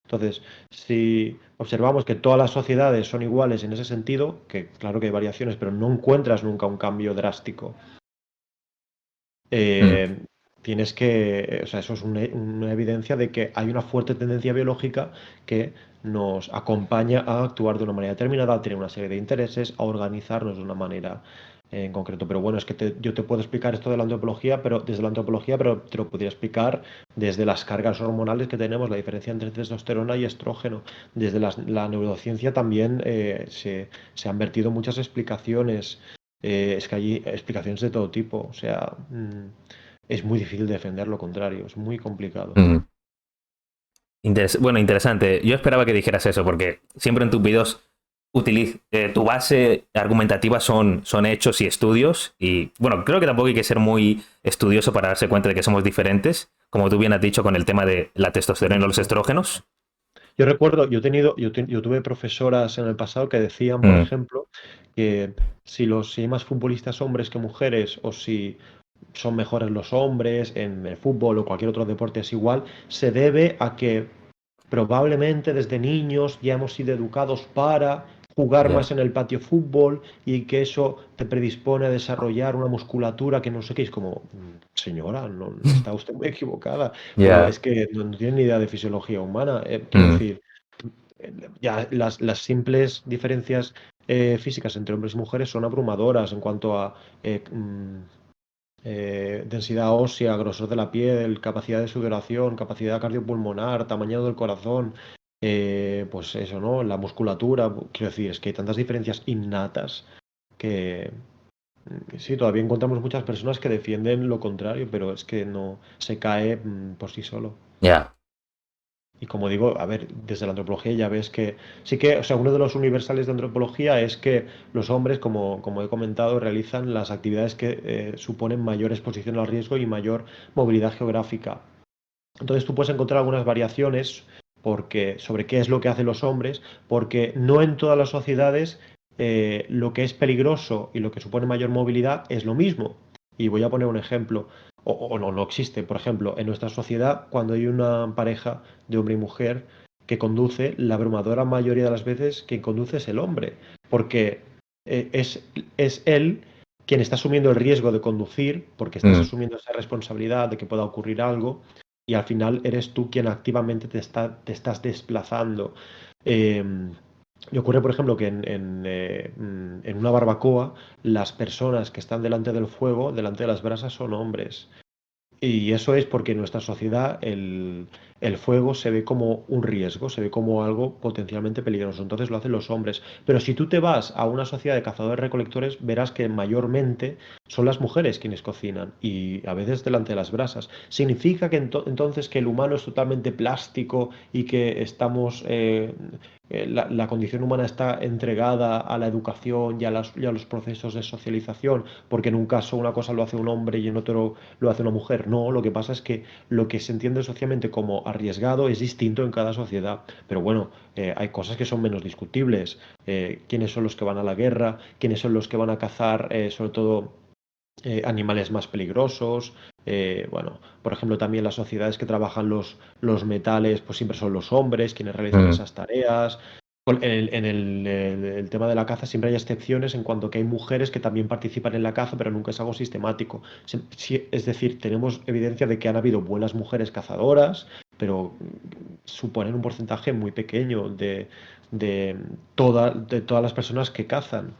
Entonces, si observamos que todas las sociedades son iguales en ese sentido, que claro que hay variaciones, pero no encuentras nunca un cambio drástico, Mm, eh, o sea, eso es una evidencia de que hay una fuerte tendencia biológica que nos acompaña a actuar de una manera determinada, a tener una serie de intereses, a organizarnos de una manera en concreto. Pero bueno, es que yo te puedo explicar esto de la antropología, pero desde la antropología, pero te lo podría explicar desde las cargas hormonales que tenemos, la diferencia entre testosterona y estrógeno. Desde la neurociencia también se han vertido muchas explicaciones. Es que hay explicaciones de todo tipo. O sea, es muy difícil defender lo contrario. Es muy complicado. mm. Bueno, interesante. Yo esperaba que dijeras eso, porque siempre en tus videos tu base argumentativa son hechos y estudios. Y bueno, creo que tampoco hay que ser muy estudioso para darse cuenta de que somos diferentes, como tú bien has dicho con el tema de la testosterona y los estrógenos. Yo recuerdo, yo tuve profesoras en el pasado que decían, por Mm, ejemplo, que si hay más futbolistas hombres que mujeres o si son mejores los hombres en el fútbol o cualquier otro deporte es igual, se debe a que probablemente desde niños ya hemos sido educados para jugar ya. más en el patio fútbol y que eso te predispone a desarrollar una musculatura que no sé qué. Es como, señora, no está usted muy equivocada, pero Ya. es que no tiene ni idea de fisiología humana. Quiero Mm, decir, ya las simples diferencias físicas entre hombres y mujeres son abrumadoras en cuanto a densidad ósea, grosor de la piel, capacidad de sudoración, capacidad cardiopulmonar, tamaño del corazón, pues eso, ¿no? La musculatura, quiero decir, es que hay tantas diferencias innatas que sí, todavía encontramos muchas personas que defienden lo contrario, pero es que no se cae por sí solo. ya. Y como digo, a ver, desde la antropología ya ves que sí que, o sea, uno de los universales de antropología es que los hombres, como he comentado, realizan las actividades que suponen mayor exposición al riesgo y mayor movilidad geográfica. Entonces tú puedes encontrar algunas variaciones sobre qué es lo que hacen los hombres, porque no en todas las sociedades lo que es peligroso y lo que supone mayor movilidad es lo mismo. Y voy a poner un ejemplo, o no existe. Por ejemplo, en nuestra sociedad, cuando hay una pareja de hombre y mujer que conduce, la abrumadora mayoría de las veces quien conduce es el hombre, porque es él quien está asumiendo el riesgo de conducir, porque estás Mm, asumiendo esa responsabilidad de que pueda ocurrir algo, y al final eres tú quien activamente te estás desplazando. Eh, y ocurre, por ejemplo, que en una barbacoa las personas que están delante del fuego, delante de las brasas, son hombres. Y eso es porque en nuestra sociedad el fuego se ve como un riesgo, se ve como algo potencialmente peligroso. Entonces lo hacen los hombres. Pero si tú te vas a una sociedad de cazadores-recolectores, verás que mayormente son las mujeres quienes cocinan y a veces delante de las brasas. ¿Significa que entonces que el humano es totalmente plástico y que la condición humana está entregada a la educación y a los procesos de socialización? Porque en un caso una cosa lo hace un hombre y en otro lo hace una mujer. No, lo que pasa es que lo que se entiende socialmente como arriesgado es distinto en cada sociedad. Pero bueno, hay cosas que son menos discutibles. ¿Quiénes son los que van a la guerra? ¿Quiénes son los que van a cazar, sobre todo, animales más peligrosos? Bueno, por ejemplo, también las sociedades que trabajan los metales, pues siempre son los hombres quienes realizan mm. esas tareas. En el tema de la caza siempre hay excepciones en cuanto que hay mujeres que también participan en la caza, pero nunca es algo sistemático. Es decir, tenemos evidencia de que han habido buenas mujeres cazadoras, pero suponen un porcentaje muy pequeño de todas las personas que cazan.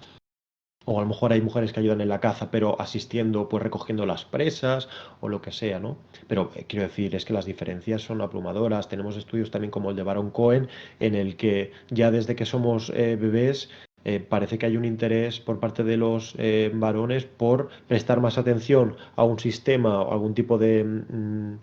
O a lo mejor hay mujeres que ayudan en la caza, pero asistiendo, pues recogiendo las presas o lo que sea, ¿no? Pero quiero decir, es que las diferencias son abrumadoras. Tenemos estudios también como el de Baron Cohen, en el que ya desde que somos bebés, parece que hay un interés por parte de los varones por prestar más atención a un sistema o algún tipo de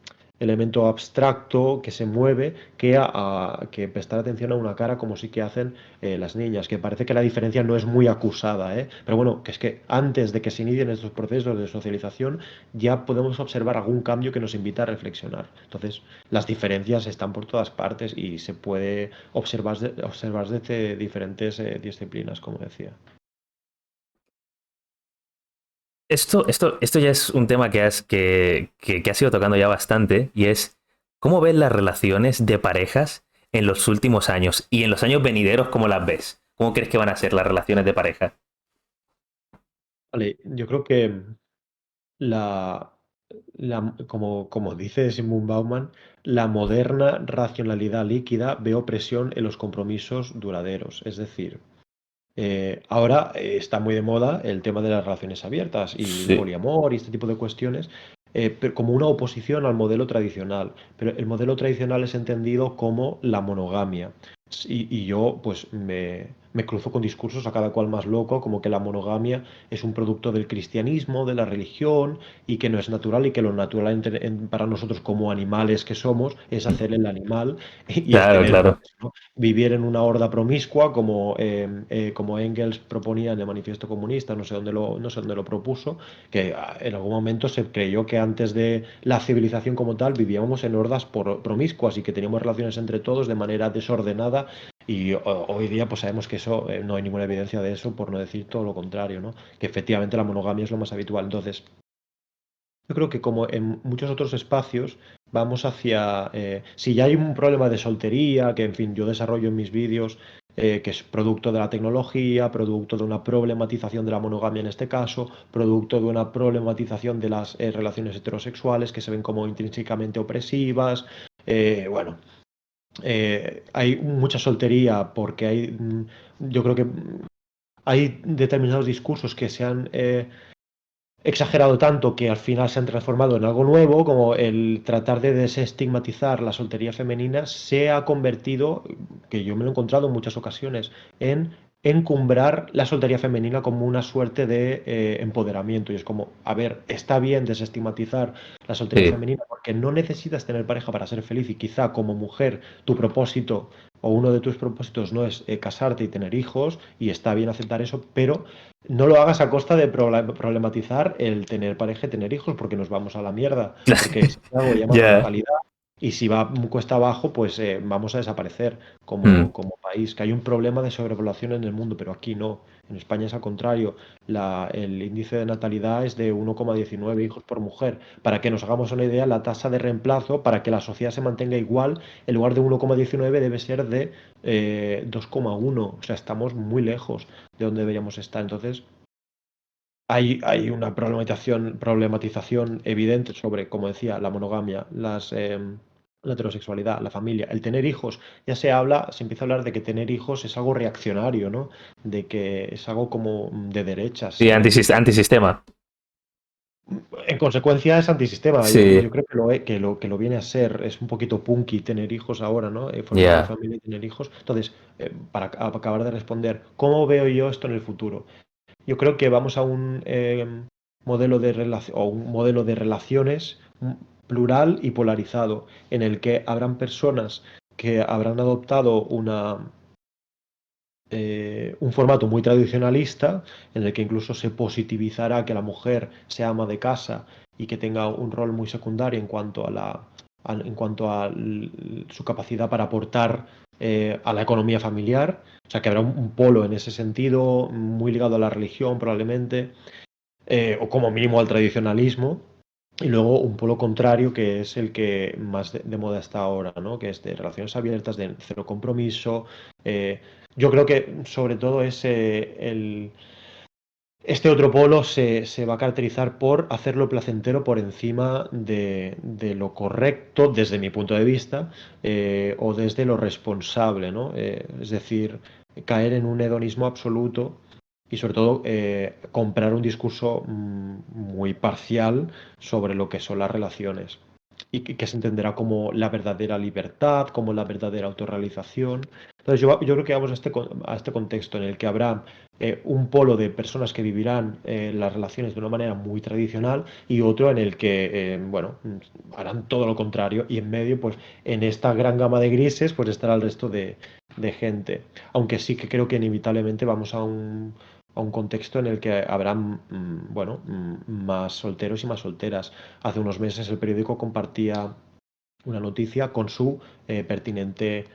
elemento abstracto que se mueve que prestar atención a una cara como sí que hacen las niñas, que parece que la diferencia no es muy acusada, ¿eh? Pero bueno, que es que antes de que se inicien estos procesos de socialización ya podemos observar algún cambio que nos invita a reflexionar. Entonces, las diferencias están por todas partes y se puede observar desde diferentes disciplinas, como decía. Esto ya es un tema que has ido tocando ya bastante y es cómo ves las relaciones de parejas en los últimos años y en los años venideros, ¿cómo las ves? ¿Cómo crees que van a ser las relaciones de pareja? Vale, yo creo que la, como dice Simon Bauman, la moderna racionalidad líquida ve opresión en los compromisos duraderos. Es decir, ahora está muy de moda el tema de las relaciones abiertas y el Sí. poliamor y este tipo de cuestiones, pero como una oposición al modelo tradicional. Pero el modelo tradicional es entendido como la monogamia. Y yo pues me cruzo con discursos a cada cual más loco, como que la monogamia es un producto del cristianismo, de la religión, y que no es natural y que lo natural para nosotros como animales que somos es hacer el animal y es Claro, tener, claro. ¿no? Vivir en una horda promiscua, como Engels proponía en el Manifiesto Comunista, no sé dónde lo propuso, que en algún momento se creyó que antes de la civilización como tal vivíamos en hordas promiscuas y que teníamos relaciones entre todos de manera desordenada. Y hoy día pues sabemos que eso no hay ninguna evidencia de eso, por no decir todo lo contrario, ¿no? Que efectivamente la monogamia es lo más habitual. Entonces, yo creo que como en muchos otros espacios, vamos hacia, si ya hay un problema de soltería, que en fin, yo desarrollo en mis vídeos, que es producto de la tecnología, producto de una problematización de la monogamia en este caso, producto de una problematización de las relaciones heterosexuales que se ven como intrínsecamente opresivas. Bueno, hay mucha soltería porque yo creo que hay determinados discursos que se han exagerado tanto que al final se han transformado en algo nuevo, como el tratar de desestigmatizar la soltería femenina, se ha convertido, que yo me lo he encontrado en muchas ocasiones, en encumbrar la soltería femenina como una suerte de empoderamiento. Y es como, a ver, está bien desestigmatizar la soltería Sí. femenina porque no necesitas tener pareja para ser feliz y quizá como mujer tu propósito o uno de tus propósitos no es casarte y tener hijos y está bien aceptar eso, pero no lo hagas a costa de problematizar el tener pareja y tener hijos, porque nos vamos a la mierda. Porque es algo llamado Ya. natalidad, y si va cuesta abajo, pues vamos a desaparecer Mm. como país. Que hay un problema de sobrepoblación en el mundo, pero aquí no. En España es al contrario. El índice de natalidad es de 1,19 hijos por mujer. Para que nos hagamos una idea, la tasa de reemplazo, para que la sociedad se mantenga igual, en lugar de 1,19 debe ser de 2,1. O sea, estamos muy lejos de donde deberíamos estar. Entonces, hay una problematización evidente sobre, como decía, la monogamia, la heterosexualidad, la familia, el tener hijos. Ya se empieza a hablar de que tener hijos es algo reaccionario, ¿no? De que es algo como de derechas. Sí, antisistema. En consecuencia es antisistema. Yo Sí. creo que lo viene a ser. Es un poquito punky tener hijos ahora, ¿no? Formar una Ya. familia y tener hijos. Entonces, para acabar de responder, ¿cómo veo yo esto en el futuro? Yo creo que vamos a un modelo de relaciones plural y polarizado, en el que habrán personas que habrán adoptado un formato muy tradicionalista, en el que incluso se positivizará que la mujer sea ama de casa y que tenga un rol muy secundario en cuanto a su capacidad para aportar a la economía familiar. O sea, que habrá un polo en ese sentido, muy ligado a la religión probablemente, o como mínimo al tradicionalismo. Y luego un polo contrario que es el que más de moda está ahora, ¿no? Que es de relaciones abiertas, de cero compromiso. Eh, yo creo que sobre todo es este otro polo se va a caracterizar por hacerlo placentero por encima de lo correcto desde mi punto de vista, o desde lo responsable, ¿no? Es decir, caer en un hedonismo absoluto y sobre todo comprar un discurso muy parcial sobre lo que son las relaciones y que se entenderá como la verdadera libertad, como la verdadera autorrealización. Entonces yo creo que vamos a este contexto en el que habrá un polo de personas que vivirán las relaciones de una manera muy tradicional y otro en el que, bueno, harán todo lo contrario y en medio, pues en esta gran gama de grises, pues estará el resto de gente. Aunque sí que creo que inevitablemente vamos a un contexto en el que habrá, bueno, más solteros y más solteras. Hace unos meses el periódico compartía una noticia con su pertinente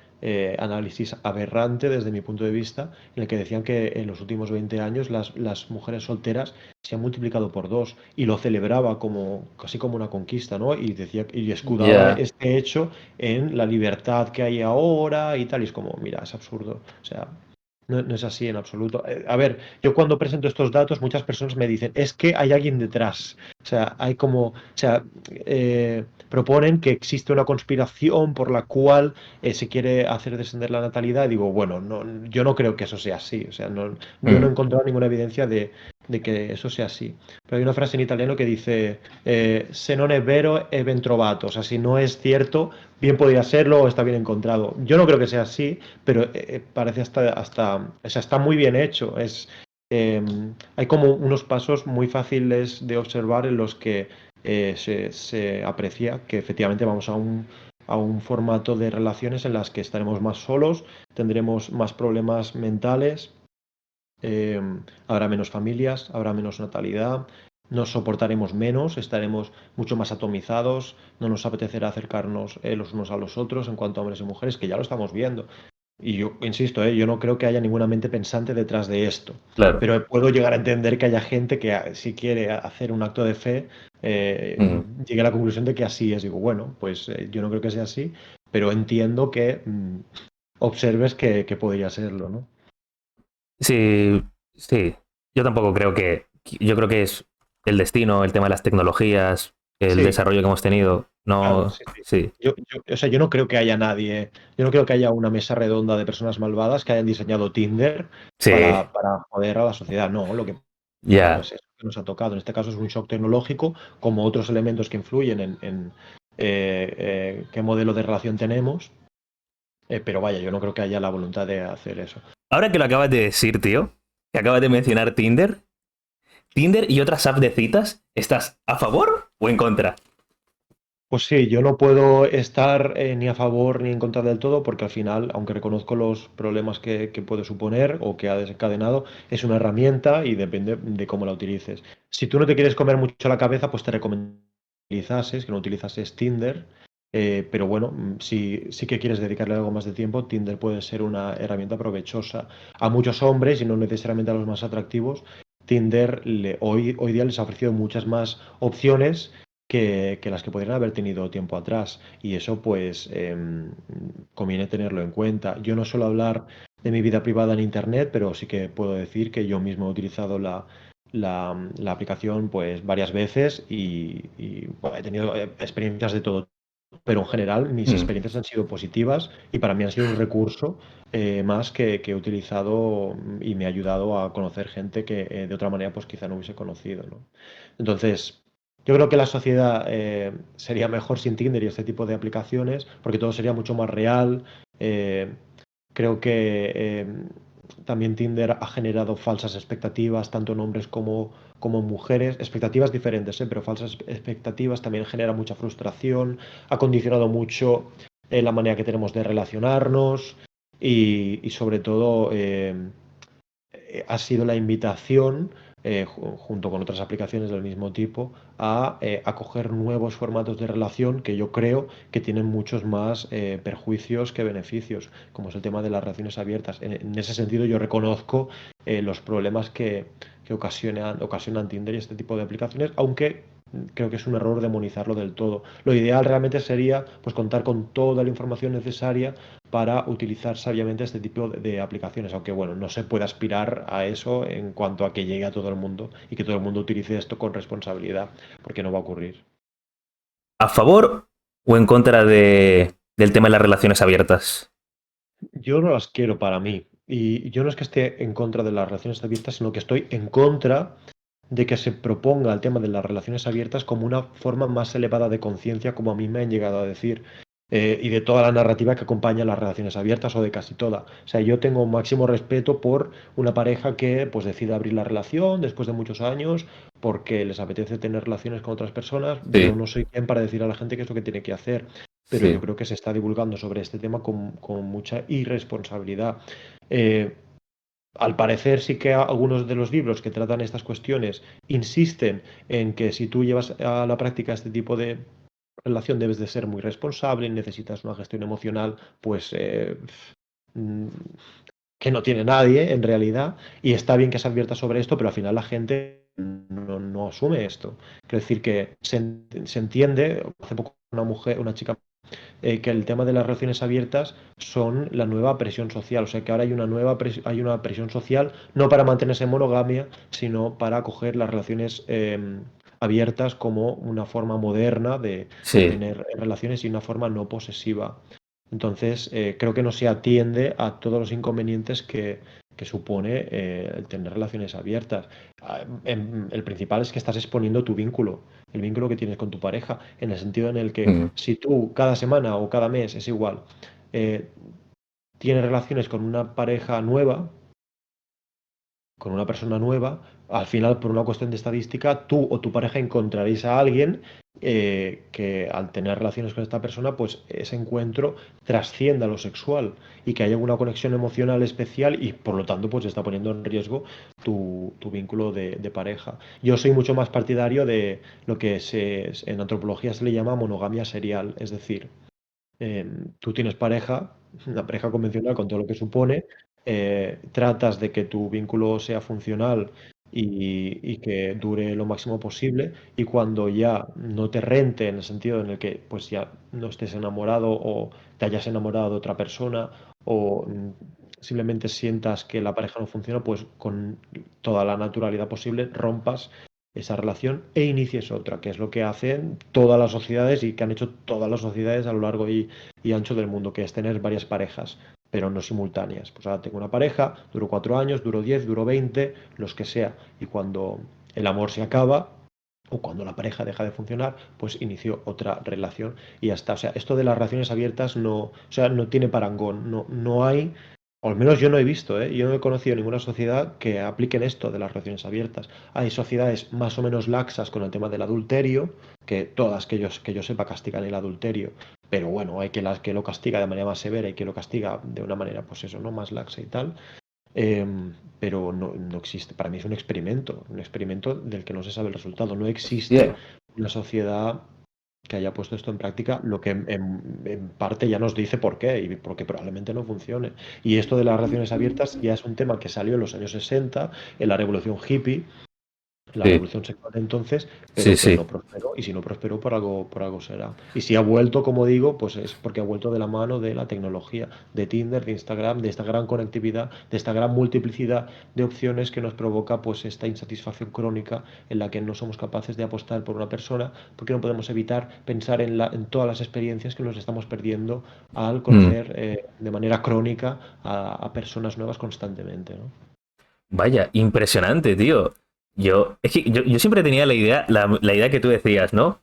análisis aberrante desde mi punto de vista, en el que decían que en los últimos 20 años las mujeres solteras se han multiplicado por dos y lo celebraba como casi como una conquista, ¿no? Y decía y escudaba Ya. este hecho en la libertad que hay ahora y tal, y es como, mira, es absurdo. O sea, no es así en absoluto. A ver, yo cuando presento estos datos, muchas personas me dicen, es que hay alguien detrás. O sea, hay como, o sea, proponen que existe una conspiración por la cual se quiere hacer descender la natalidad. Y digo, bueno, no, yo no creo que eso sea así. O sea, yo no he Mm. encontrado ninguna evidencia de que eso sea así. Pero hay una frase en italiano que dice, se non è vero è ben trovato. O sea, si no es cierto, bien podría serlo o está bien encontrado. Yo no creo que sea así, pero parece o sea, está muy bien hecho. Eh, Hay como unos pasos muy fáciles de observar en los que se aprecia que efectivamente vamos a un formato de relaciones en las que estaremos más solos, tendremos más problemas mentales, eh, habrá menos familias, habrá menos natalidad, nos soportaremos menos, estaremos mucho más atomizados, no nos apetecerá acercarnos los unos a los otros en cuanto a hombres y mujeres, que ya lo estamos viendo. Y yo insisto, yo no creo que haya ninguna mente pensante detrás de esto, Claro. pero puedo llegar a entender que haya gente que si quiere hacer un acto de fe, Mm. llegue a la conclusión de que así es. Digo, bueno, pues yo no creo que sea así, pero entiendo que observes que podría serlo, ¿no? Sí, sí. Yo tampoco creo que. Yo creo que es el destino, el tema de las tecnologías, el Sí, desarrollo que hemos tenido. claro, No. sí, sí. Sí. O sea, yo no creo que haya nadie, yo no creo que haya una mesa redonda de personas malvadas que hayan diseñado Tinder Sí. para joder a la sociedad. No, lo que pasa Ya. pues es que nos ha tocado. En este caso es un shock tecnológico, como otros elementos que influyen en qué modelo de relación tenemos. Pero vaya, yo no creo que haya la voluntad de hacer eso. Ahora que lo acabas de decir, tío, que acabas de mencionar Tinder y otras apps de citas, ¿estás a favor o en contra? Pues sí, yo no puedo estar ni a favor ni en contra del todo, porque al final, aunque reconozco los problemas que puede suponer o que ha desencadenado, es una herramienta y depende de cómo la utilices. Si tú no te quieres comer mucho la cabeza, pues te recomiendo que no utilizases Tinder. Pero bueno, si sí que quieres dedicarle algo más de tiempo, Tinder puede ser una herramienta provechosa a muchos hombres y no necesariamente a los más atractivos. Tinder hoy día les ha ofrecido muchas más opciones que las que podrían haber tenido tiempo atrás. Y eso pues conviene tenerlo en cuenta. Yo no suelo hablar de mi vida privada en Internet, pero sí que puedo decir que yo mismo he utilizado la aplicación pues varias veces y, bueno, he tenido experiencias de todo. Pero en general mis Mm. experiencias han sido positivas y para mí han sido un recurso más que he utilizado y me ha ayudado a conocer gente que de otra manera pues quizá no hubiese conocido, ¿no? Entonces, yo creo que la sociedad sería mejor sin Tinder y este tipo de aplicaciones, porque todo sería mucho más real. eh, Creo que también Tinder ha generado falsas expectativas, tanto en hombres como en mujeres, expectativas diferentes, pero falsas expectativas también genera mucha frustración, ha condicionado mucho la manera que tenemos de relacionarnos y sobre todo ha sido la invitación, junto con otras aplicaciones del mismo tipo, a acoger nuevos formatos de relación que yo creo que tienen muchos más perjuicios que beneficios, como es el tema de las relaciones abiertas. En ese sentido, yo reconozco los problemas que ocasionan Tinder y este tipo de aplicaciones, aunque creo que es un error demonizarlo del todo. Lo ideal realmente sería pues contar con toda la información necesaria para utilizar sabiamente este tipo de aplicaciones, aunque bueno, no se puede aspirar a eso en cuanto a que llegue a todo el mundo y que todo el mundo utilice esto con responsabilidad, porque no va a ocurrir. ¿A favor o en contra del tema de las relaciones abiertas? Yo no las quiero para mí. Y yo no es que esté en contra de las relaciones abiertas, sino que estoy en contra de que se proponga el tema de las relaciones abiertas como una forma más elevada de conciencia, como a mí me han llegado a decir, y de toda la narrativa que acompaña las relaciones abiertas o de casi toda. O sea, yo tengo un máximo respeto por una pareja que pues decide abrir la relación después de muchos años porque les apetece tener relaciones con otras personas. Yo Sí, no soy quien para decir a la gente qué es lo que tiene que hacer, pero yo sí. creo que se está divulgando sobre este tema con mucha irresponsabilidad. Eh, Al parecer sí que algunos de los libros que tratan estas cuestiones insisten en que si tú llevas a la práctica este tipo de relación debes de ser muy responsable, necesitas una gestión emocional pues mm, que no tiene nadie en realidad y está bien que se advierta sobre esto, pero al final la gente no asume esto. Quiero decir que se entiende, hace poco una chica que el tema de las relaciones abiertas son la nueva presión social. O sea que ahora hay una hay una presión social no para mantenerse en monogamia, sino para acoger las relaciones abiertas como una forma moderna de Sí. tener relaciones y una forma no posesiva. Entonces, creo que no se atiende a todos los inconvenientes que supone el tener relaciones abiertas. El principal es que estás exponiendo tu vínculo, el vínculo que tienes con tu pareja, en el sentido en el que Mm. si tú cada semana o cada mes, es igual, eh, tienes relaciones con una pareja nueva, con una persona nueva, al final, por una cuestión de estadística, tú o tu pareja encontraréis a alguien que al tener relaciones con esta persona, pues ese encuentro trascienda lo sexual y que haya una conexión emocional especial y por lo tanto, pues está poniendo en riesgo tu vínculo de pareja. Yo soy mucho más partidario de lo que en antropología se le llama monogamia serial, es decir, tú tienes pareja, una pareja convencional con todo lo que supone, tratas de que tu vínculo sea funcional y que dure lo máximo posible y cuando ya no te rente en el sentido en el que pues ya no estés enamorado o te hayas enamorado de otra persona o simplemente sientas que la pareja no funciona, pues con toda la naturalidad posible rompas esa relación e inicies otra, que es lo que hacen todas las sociedades y que han hecho todas las sociedades a lo largo y ancho del mundo, que es tener varias parejas, pero no simultáneas. Pues ahora tengo una pareja, duró 4 años, duró 10, duró 20, los que sea, y cuando el amor se acaba o cuando la pareja deja de funcionar, pues inició otra relación y ya está. O sea, esto de las relaciones abiertas no, o sea, no tiene parangón, no hay, o al menos yo no he visto, ¿eh? Yo no he conocido ninguna sociedad que apliquen esto de las relaciones abiertas. Hay sociedades más o menos laxas con el tema del adulterio, que todas que yo sepa castigan el adulterio, pero bueno, hay que las que lo castiga de manera más severa y que lo castiga de una manera, pues eso, ¿no? Más laxa y tal. Pero no existe, para mí es un experimento del que no se sabe el resultado. No existe Hostia. una sociedad que haya puesto esto en práctica, lo que en parte ya nos dice por qué, y porque probablemente no funcione. Y esto de las relaciones abiertas ya es un tema que salió en los años 60 en la revolución hippie, la Sí, revolución sexual entonces, sí, pero que sí. no prosperó, y si no prosperó, por algo será. Y si ha vuelto, como digo, pues es porque ha vuelto de la mano de la tecnología, de Tinder, de Instagram, de esta gran conectividad, de esta gran multiplicidad de opciones que nos provoca pues esta insatisfacción crónica en la que no somos capaces de apostar por una persona, porque no podemos evitar pensar en todas las experiencias que nos estamos perdiendo al Mm. conocer de manera crónica a personas nuevas constantemente, ¿no? Vaya, impresionante, tío. Es que yo siempre tenía la idea que tú decías, ¿no?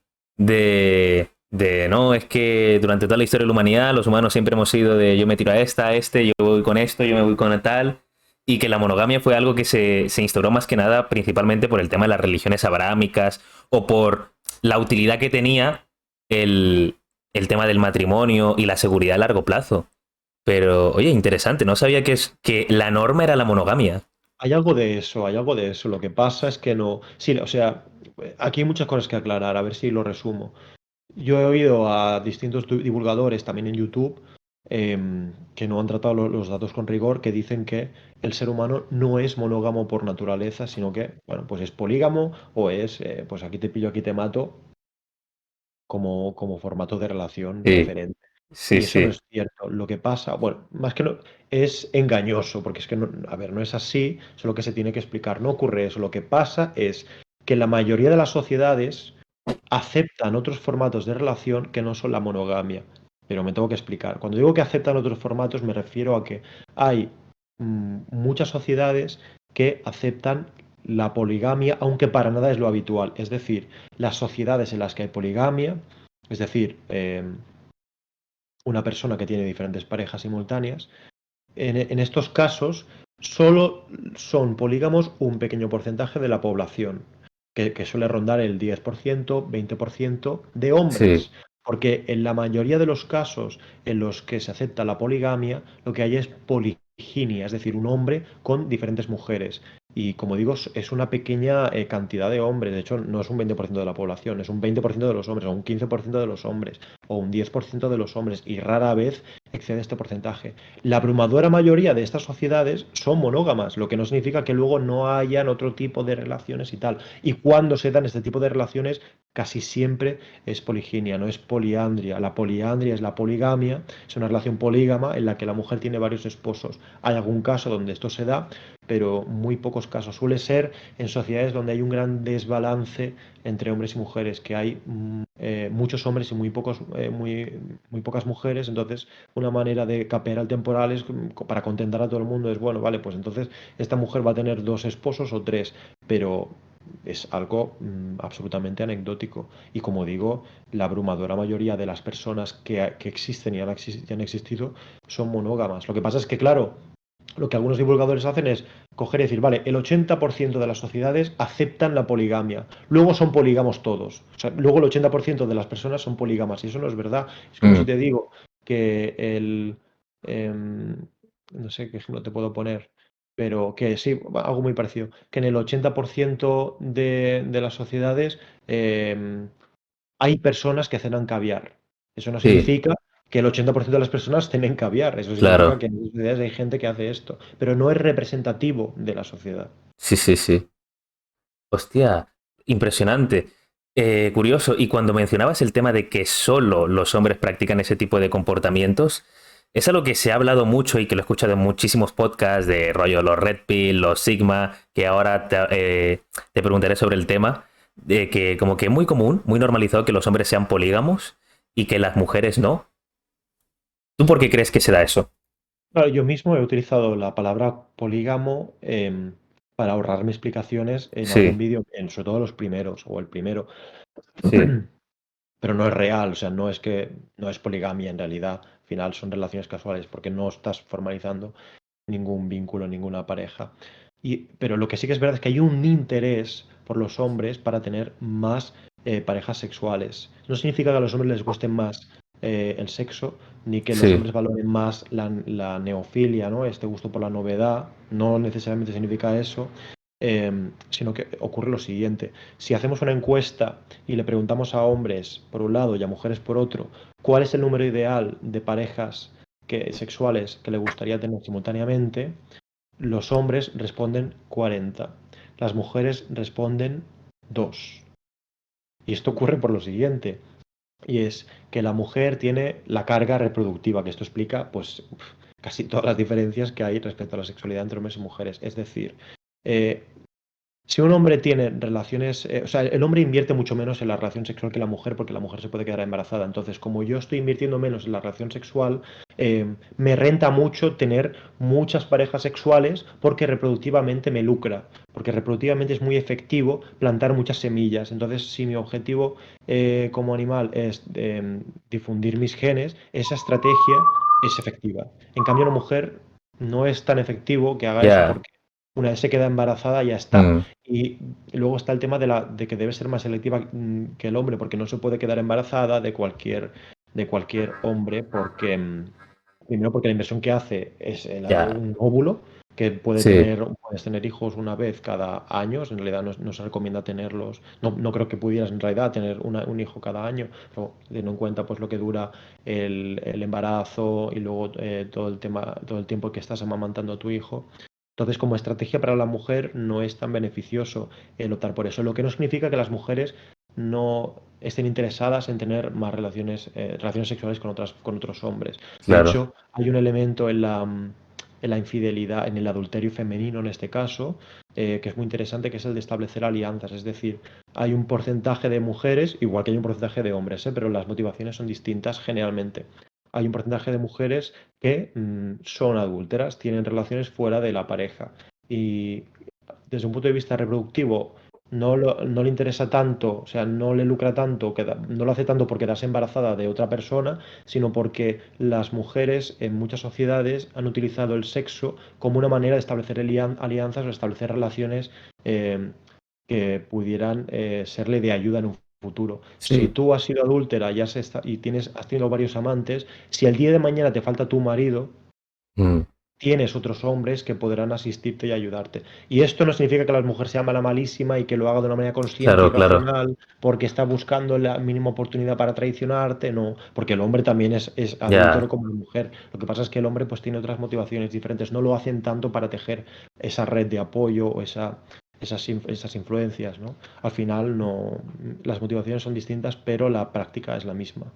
No, es que durante toda la historia de la humanidad, los humanos siempre hemos sido de yo me tiro a esta, a este, yo voy con esto, yo me voy con tal. Y que la monogamia fue algo que se instauró más que nada principalmente por el tema de las religiones abrámicas o por la utilidad que tenía el, el tema del matrimonio y la seguridad a largo plazo. Pero, oye, interesante, no sabía que la norma era la monogamia. Hay algo de eso, hay algo de eso. Lo que pasa es que no. Sí, o sea, aquí hay muchas cosas que aclarar, a ver si lo resumo. Yo he oído a distintos divulgadores también en YouTube que no han tratado los datos con rigor, que dicen que el ser humano no es monógamo por naturaleza, sino que, bueno, pues es polígamo o es, pues aquí te pillo, aquí te mato, como formato de relación Sí, preferente. sí, Y eso no sí. es cierto. Lo que pasa, bueno, más que no, es engañoso, porque es que, no, a ver, no es así, solo que se tiene que explicar. No ocurre eso. Lo que pasa es que la mayoría de las sociedades aceptan otros formatos de relación que no son la monogamia. Pero me tengo que explicar. Cuando digo que aceptan otros formatos, me refiero a que hay muchas sociedades que aceptan la poligamia, aunque para nada es lo habitual. Es decir, las sociedades en las que hay poligamia, es decir, una persona que tiene diferentes parejas simultáneas, en estos casos solo son polígamos un pequeño porcentaje de la población, que suele rondar el 10%, 20% de Sí, hombres. Porque en la mayoría de los casos en los que se acepta la poligamia, lo que hay es poliginia, es decir, un hombre con diferentes mujeres. Y como digo, es una pequeña cantidad de hombres. De hecho, no es un 20% de la población, es un 20% de los hombres, o un 15% de los hombres, o un 10% de los hombres. Y rara vez excede este porcentaje. La abrumadora mayoría de estas sociedades son monógamas, lo que no significa que luego no hayan otro tipo de relaciones y tal. Y cuando se dan este tipo de relaciones, casi siempre es poliginia, no es poliandria. La poliandria es la poligamia, es una relación polígama en la que la mujer tiene varios esposos. Hay algún caso donde esto se da, pero muy pocos casos. Suele ser en sociedades donde hay un gran desbalance entre hombres y mujeres, que hay muchos hombres y muy pocas mujeres. Entonces una manera de capear al temporal es para contentar a todo el mundo, es bueno, vale, pues entonces esta mujer va a tener dos esposos o tres, pero es algo absolutamente anecdótico. Y como digo, la abrumadora mayoría de las personas que existen y han existido son monógamas. Lo que pasa es que, claro, lo que algunos divulgadores hacen es coger y decir, vale, el 80% de las sociedades aceptan la poligamia, luego son polígamos todos. O sea, luego el 80% de las personas son polígamas, y eso no es verdad. Es como si mm, te digo que em, no sé qué ejemplo te puedo poner, pero que sí, algo muy parecido, que en el 80% de las sociedades hay personas que cenan caviar. Eso no sí, significa que el 80% de las personas cenen caviar. Eso significa claro. que en esas sociedades hay gente que hace esto, pero no es representativo de la sociedad. Sí, sí, sí. Hostia, impresionante. Curioso. Y cuando mencionabas el tema de que solo los hombres practican ese tipo de comportamientos, es algo que se ha hablado mucho y que lo he escuchado en muchísimos podcasts de rollo los Red Pill, los Sigma, que ahora te preguntaré sobre el tema, de que como que es muy común, muy normalizado que los hombres sean polígamos y que las mujeres no. ¿Tú por qué crees que se da eso? Claro, yo mismo he utilizado la palabra polígamo para ahorrarme explicaciones en algún Sí, vídeo, sobre todo los primeros o el primero, sí, pero no es real, o sea, no es que no es poligamia en realidad, al final son relaciones casuales porque no estás formalizando ningún vínculo, ninguna pareja. Pero lo que sí que es verdad es que hay un interés por los hombres para tener más parejas sexuales. No significa que a los hombres les guste más el sexo, ni que los sí, hombres valoren más la neofilia, ¿no? Este gusto por la novedad. No necesariamente significa eso, sino que ocurre lo siguiente. Si hacemos una encuesta y le preguntamos a hombres por un lado y a mujeres por otro, ¿cuál es el número ideal de parejas sexuales que le gustaría tener simultáneamente? Los hombres responden 40, las mujeres responden 2. Y esto ocurre por lo siguiente, y es que la mujer tiene la carga reproductiva, que esto explica pues casi todas las diferencias que hay respecto a la sexualidad entre hombres y mujeres. Es decir, eh, si un hombre tiene relaciones, o sea, el hombre invierte mucho menos en la relación sexual que la mujer porque la mujer se puede quedar embarazada. Entonces, como yo estoy invirtiendo menos en la relación sexual, me renta mucho tener muchas parejas sexuales porque reproductivamente me lucra, porque reproductivamente es muy efectivo plantar muchas semillas. Entonces, si mi objetivo como animal es difundir mis genes, esa estrategia es efectiva. En cambio, una mujer no es tan efectivo que haga eso ya. porque una vez se queda embarazada ya está. Mm, Y luego está el tema de que debe ser más selectiva que el hombre, porque no se puede quedar embarazada de cualquier hombre, porque primero porque la inversión que hace es ya. un óvulo, que Sí, puedes tener hijos una vez cada año, en realidad no se recomienda tenerlos, no creo que pudieras en realidad tener un hijo cada año, pero teniendo en cuenta pues lo que dura el embarazo y luego todo el tema, todo el tiempo que estás amamantando a tu hijo. Entonces, como estrategia para la mujer no es tan beneficioso el optar por eso, lo que no significa que las mujeres no estén interesadas en tener más relaciones sexuales con otros hombres. De claro. hecho, hay un elemento en la infidelidad, en el adulterio femenino en este caso, que es muy interesante, que es el de establecer alianzas. Es decir, hay un porcentaje de mujeres, igual que hay un porcentaje de hombres, pero las motivaciones son distintas generalmente. Hay un porcentaje de mujeres que son adúlteras, tienen relaciones fuera de la pareja. Y desde un punto de vista reproductivo, no le interesa tanto, o sea, no le lucra tanto, no lo hace tanto por quedarse embarazada de otra persona, sino porque las mujeres en muchas sociedades han utilizado el sexo como una manera de establecer alianzas o establecer relaciones eh, que pudieran serle de ayuda en un futuro. Si Sí. tú has sido adúltera y has tenido varios amantes, si el día de mañana te falta tu marido, Mm, tienes otros hombres que podrán asistirte y ayudarte. Y esto no significa que la mujer sea mala malísima y que lo haga de una manera consciente y claro, claro. racional porque está buscando la mínima oportunidad para traicionarte, no, porque el hombre también es adúltero Ya. como la mujer. Lo que pasa es que el hombre pues tiene otras motivaciones diferentes, no lo hacen tanto para tejer esa red de apoyo o esas influencias, ¿no? Al final no, las motivaciones son distintas, pero la práctica es la misma.